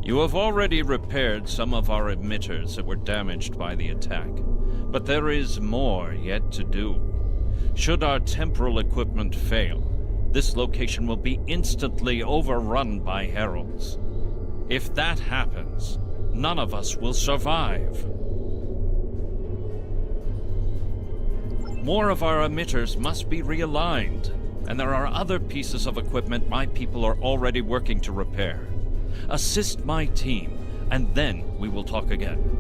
You have already repaired some of our emitters that were damaged by the attack, but there is more yet to do. Should our temporal equipment fail, this location will be instantly overrun by Heralds. If that happens, none of us will survive. More of our emitters must be realigned, and there are other pieces of equipment my people are already working to repair. Assist my team, and then we will talk again.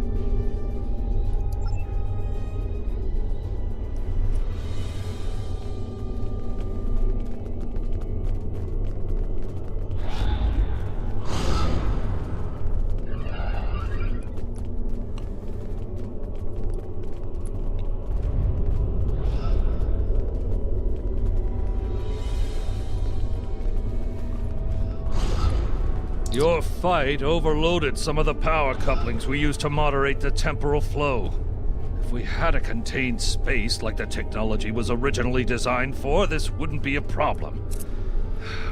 Your fight overloaded some of the power couplings we used to moderate the temporal flow. If we had a contained space like the technology was originally designed for, this wouldn't be a problem.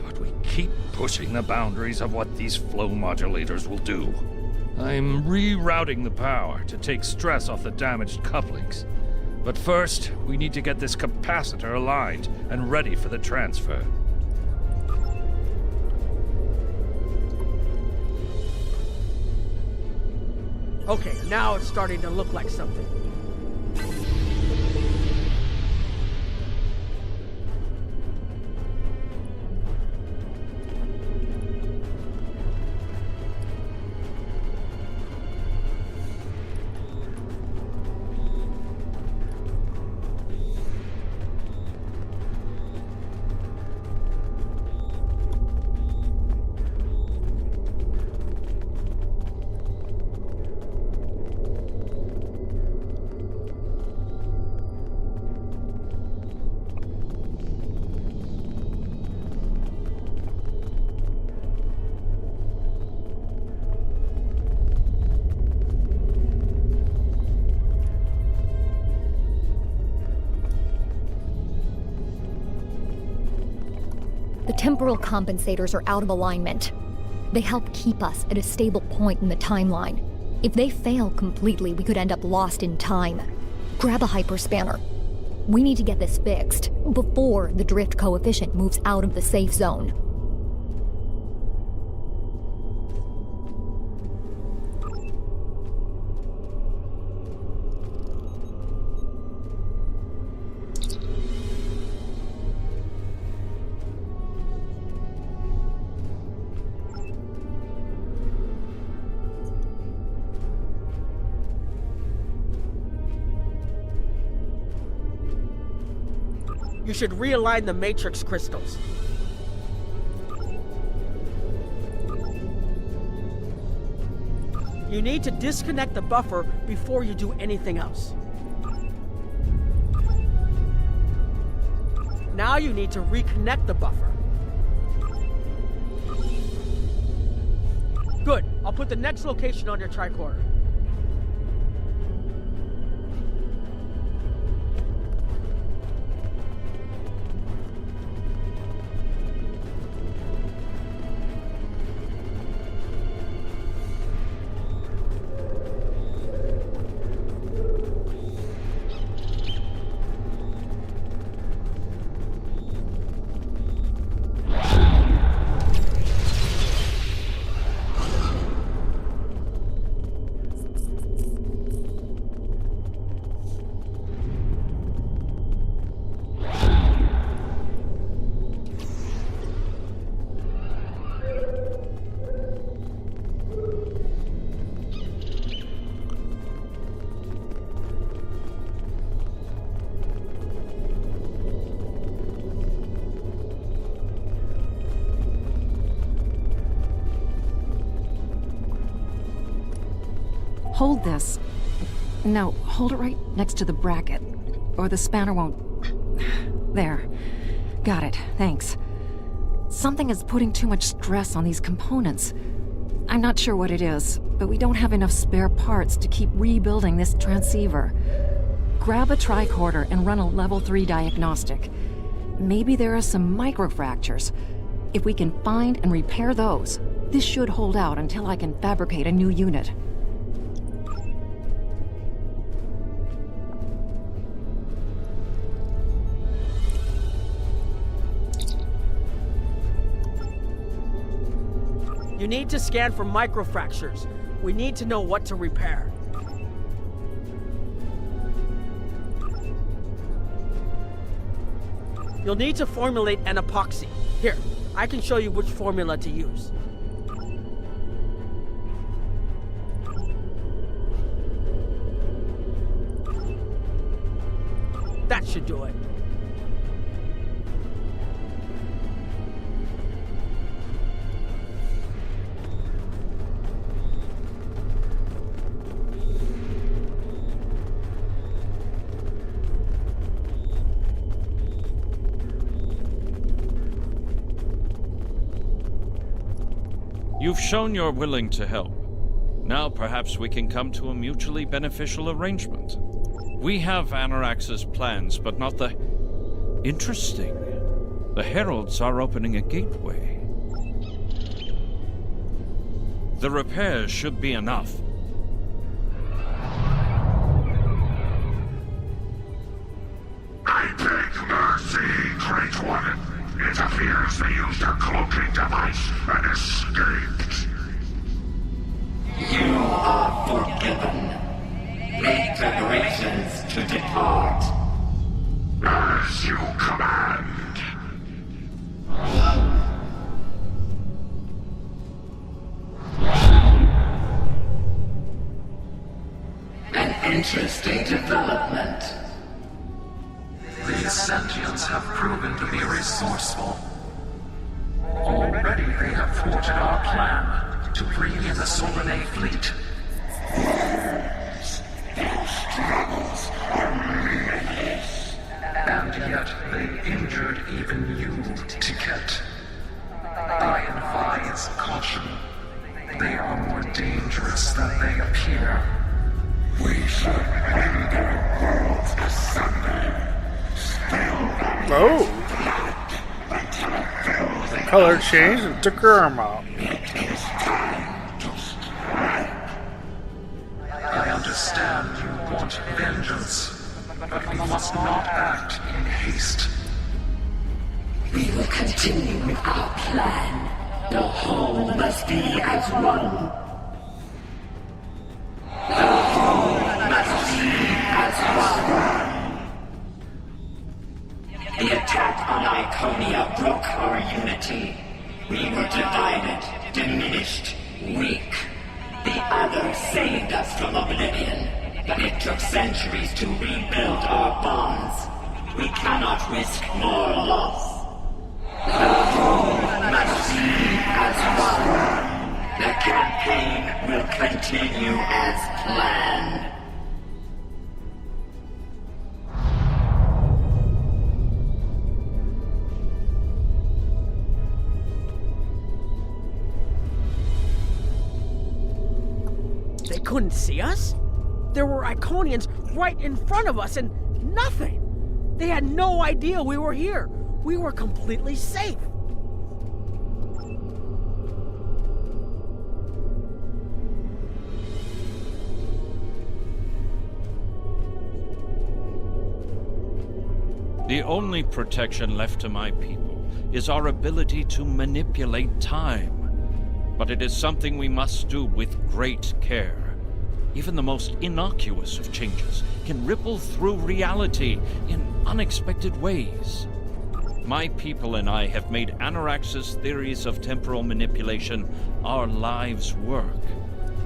But we keep pushing the boundaries of what these flow modulators will do. I'm rerouting the power to take stress off the damaged couplings. But first, we need to get this capacitor aligned and ready for the transfer. Okay, now it's starting to look like something. The temporal compensators are out of alignment. They help keep us at a stable point in the timeline. If they fail completely, we could end up lost in time. Grab a hyperspanner. We need to get this fixed before the drift coefficient moves out of the safe zone. You should realign the matrix crystals. You need to disconnect the buffer before you do anything else. Now you need to reconnect the buffer. Good. I'll put the next location on your tricorder. hold this. No, hold it right next to the bracket, or the spanner won't... There. Got it, thanks. Something is putting too much stress on these components. I'm not sure what it is, but we don't have enough spare parts to keep rebuilding this transceiver. Grab a tricorder and run a level 3 diagnostic. Maybe there are some microfractures. If we can find and repair those, this should hold out until I can fabricate a new unit. You need to scan for microfractures. We need to know what to repair. You'll need to formulate an epoxy. Here, I can show you which formula to use. That should do it. You've shown you're willing to help. Now perhaps we can come to a mutually beneficial arrangement. We have Anorax's plans, but not the... Interesting. The Heralds are opening a gateway. The repairs should be enough. I beg mercy, Great One. It appears they used a cloaking device and escaped. You are forgiven. Make preparations to depart. As you command. An interesting development. These sentients have proven to be resourceful. Already they have thwarted our plan to bring in the Solanae fleet. Their struggles are meaningless. And yet they injured even you, Ticket. I advise caution. They are more dangerous than they appear. We should rend their worlds asunder. Oh! Color changed and took her arm out. I understand you want vengeance, but we must not act in haste. We will continue with our plan. The whole must be as one. The whole must be as one. The attack on Iconia broke our unity. We were divided, diminished, weak. The others saved us from oblivion, but it took centuries to rebuild our bonds. We cannot risk more loss. The whole must be as one. The campaign will continue as planned. They couldn't see us? There were Iconians right in front of us and nothing. They had no idea we were here. We were completely safe. The only protection left to my people is our ability to manipulate time. But it is something we must do with great care. Even the most innocuous of changes can ripple through reality in unexpected ways. My people and I have made Anorax's theories of temporal manipulation our lives' work.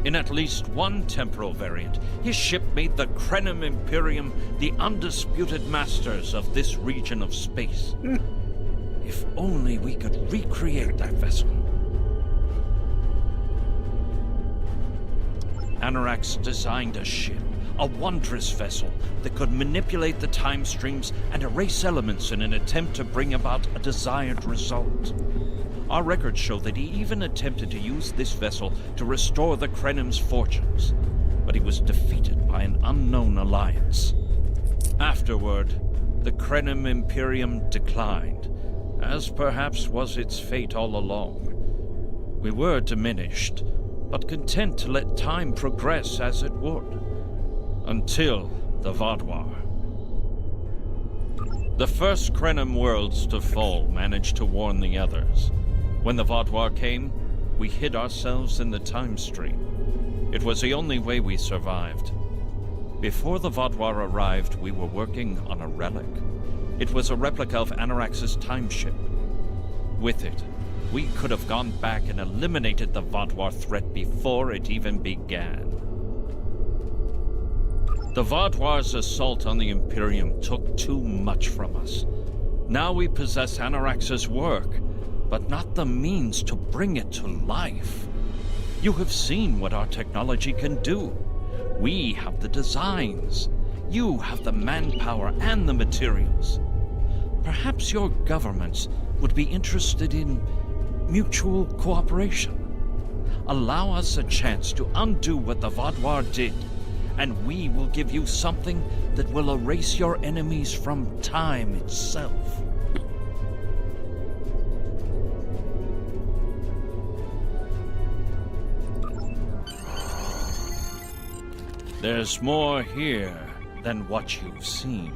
In at least one temporal variant, his ship made the Krenim Imperium the undisputed masters of this region of space. If only we could recreate that vessel. Anorax designed a ship, a wondrous vessel that could manipulate the time streams and erase elements in an attempt to bring about a desired result. Our records show that he even attempted to use this vessel to restore the Krenim's fortunes, but he was defeated by an unknown alliance. Afterward, the Krenim Imperium declined, as perhaps was its fate all along. We were diminished, but content to let time progress as it would. Until the Vaadwaur. The first Krenim worlds to fall managed to warn the others. When the Vaadwaur came, we hid ourselves in the time stream. It was the only way we survived. Before the Vaadwaur arrived, we were working on a relic. It was a replica of Anorax's time ship. With it, we could have gone back and eliminated the Vaadwaur threat before it even began. The Vaadwaur's assault on the Imperium took too much from us. Now we possess Anorax's work, but not the means to bring it to life. You have seen what our technology can do. We have the designs. You have the manpower and the materials. Perhaps your governments would be interested in mutual cooperation. Allow us a chance to undo what the Vaadwaur did, and we will give you something that will erase your enemies from time itself. There's more here than what you've seen.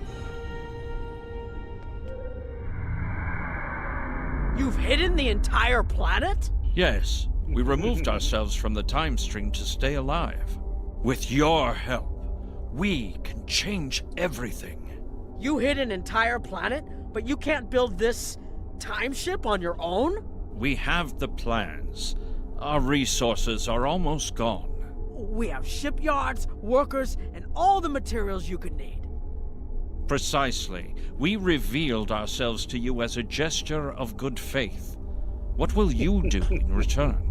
You've hidden the entire planet? Yes, we removed ourselves from the time stream to stay alive. With your help, we can change everything. You hid an entire planet, but you can't build this time ship on your own? We have the plans. Our resources are almost gone. We have shipyards, workers, and all the materials you could need. Precisely. We revealed ourselves to you as a gesture of good faith. What will you do in return?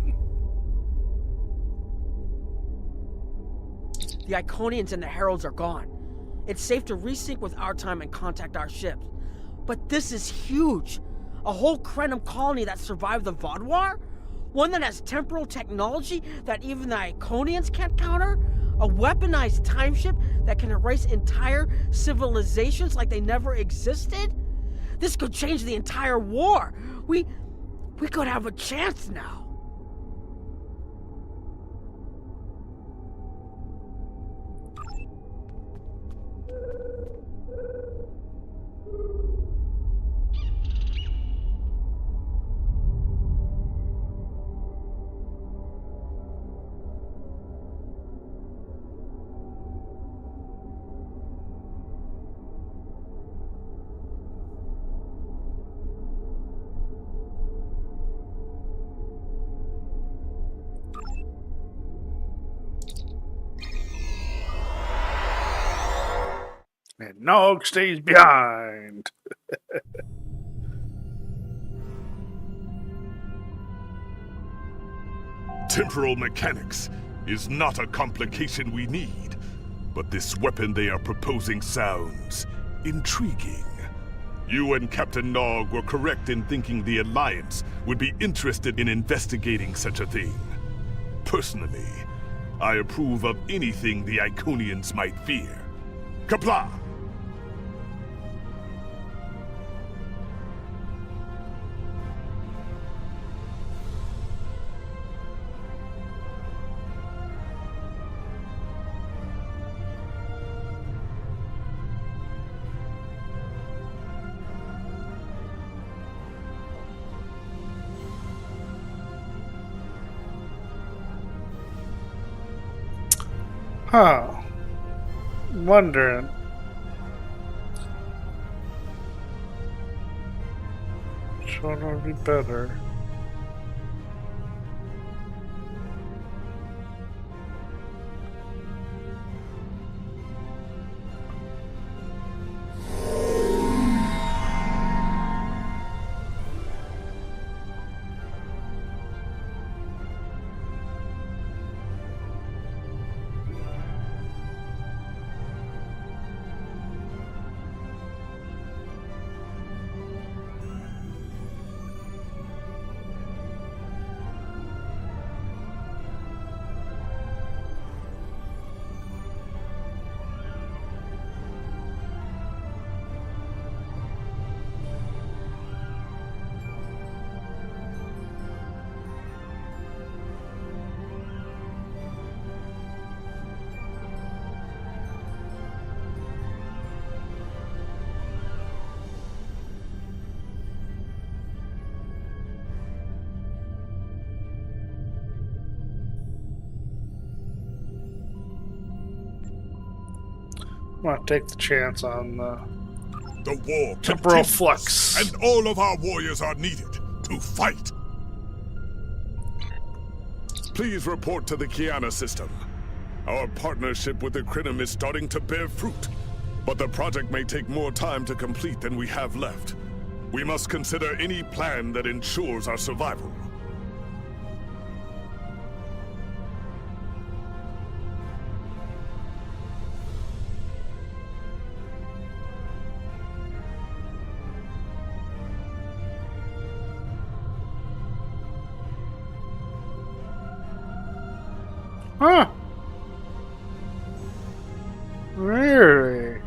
The Iconians and the Heralds are gone. It's safe to resync with our time and contact our ships. But this is huge. A whole Krenim colony that survived the Vaadwaur? One that has temporal technology that even the Iconians can't counter? A weaponized time ship that can erase entire civilizations like they never existed? This could change the entire war. We could have a chance now. And Nog stays behind. Temporal mechanics is not a complication we need, but this weapon they are proposing sounds intriguing. You and Captain Nog were correct in thinking the Alliance would be interested in investigating such a thing. Personally, I approve of anything the Iconians might fear. Qapla'! Huh. Wondering. Which one would be better? I'm gonna take the chance on The war temporal continues, flux. and all of our warriors are needed to fight. Please report to the Kiana system. Our partnership with the Krenim is starting to bear fruit, but the project may take more time to complete than we have left. We must consider any plan that ensures our survival. Huh. Really?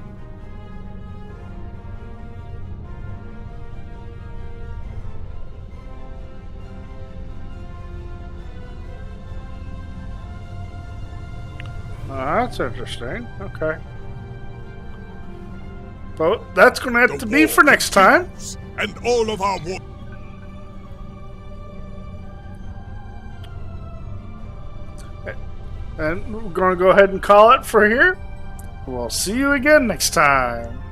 That's interesting. Okay. But that's going to have to be for next time. And all of our war... And we're going to go ahead and call it for here. We'll see you again next time.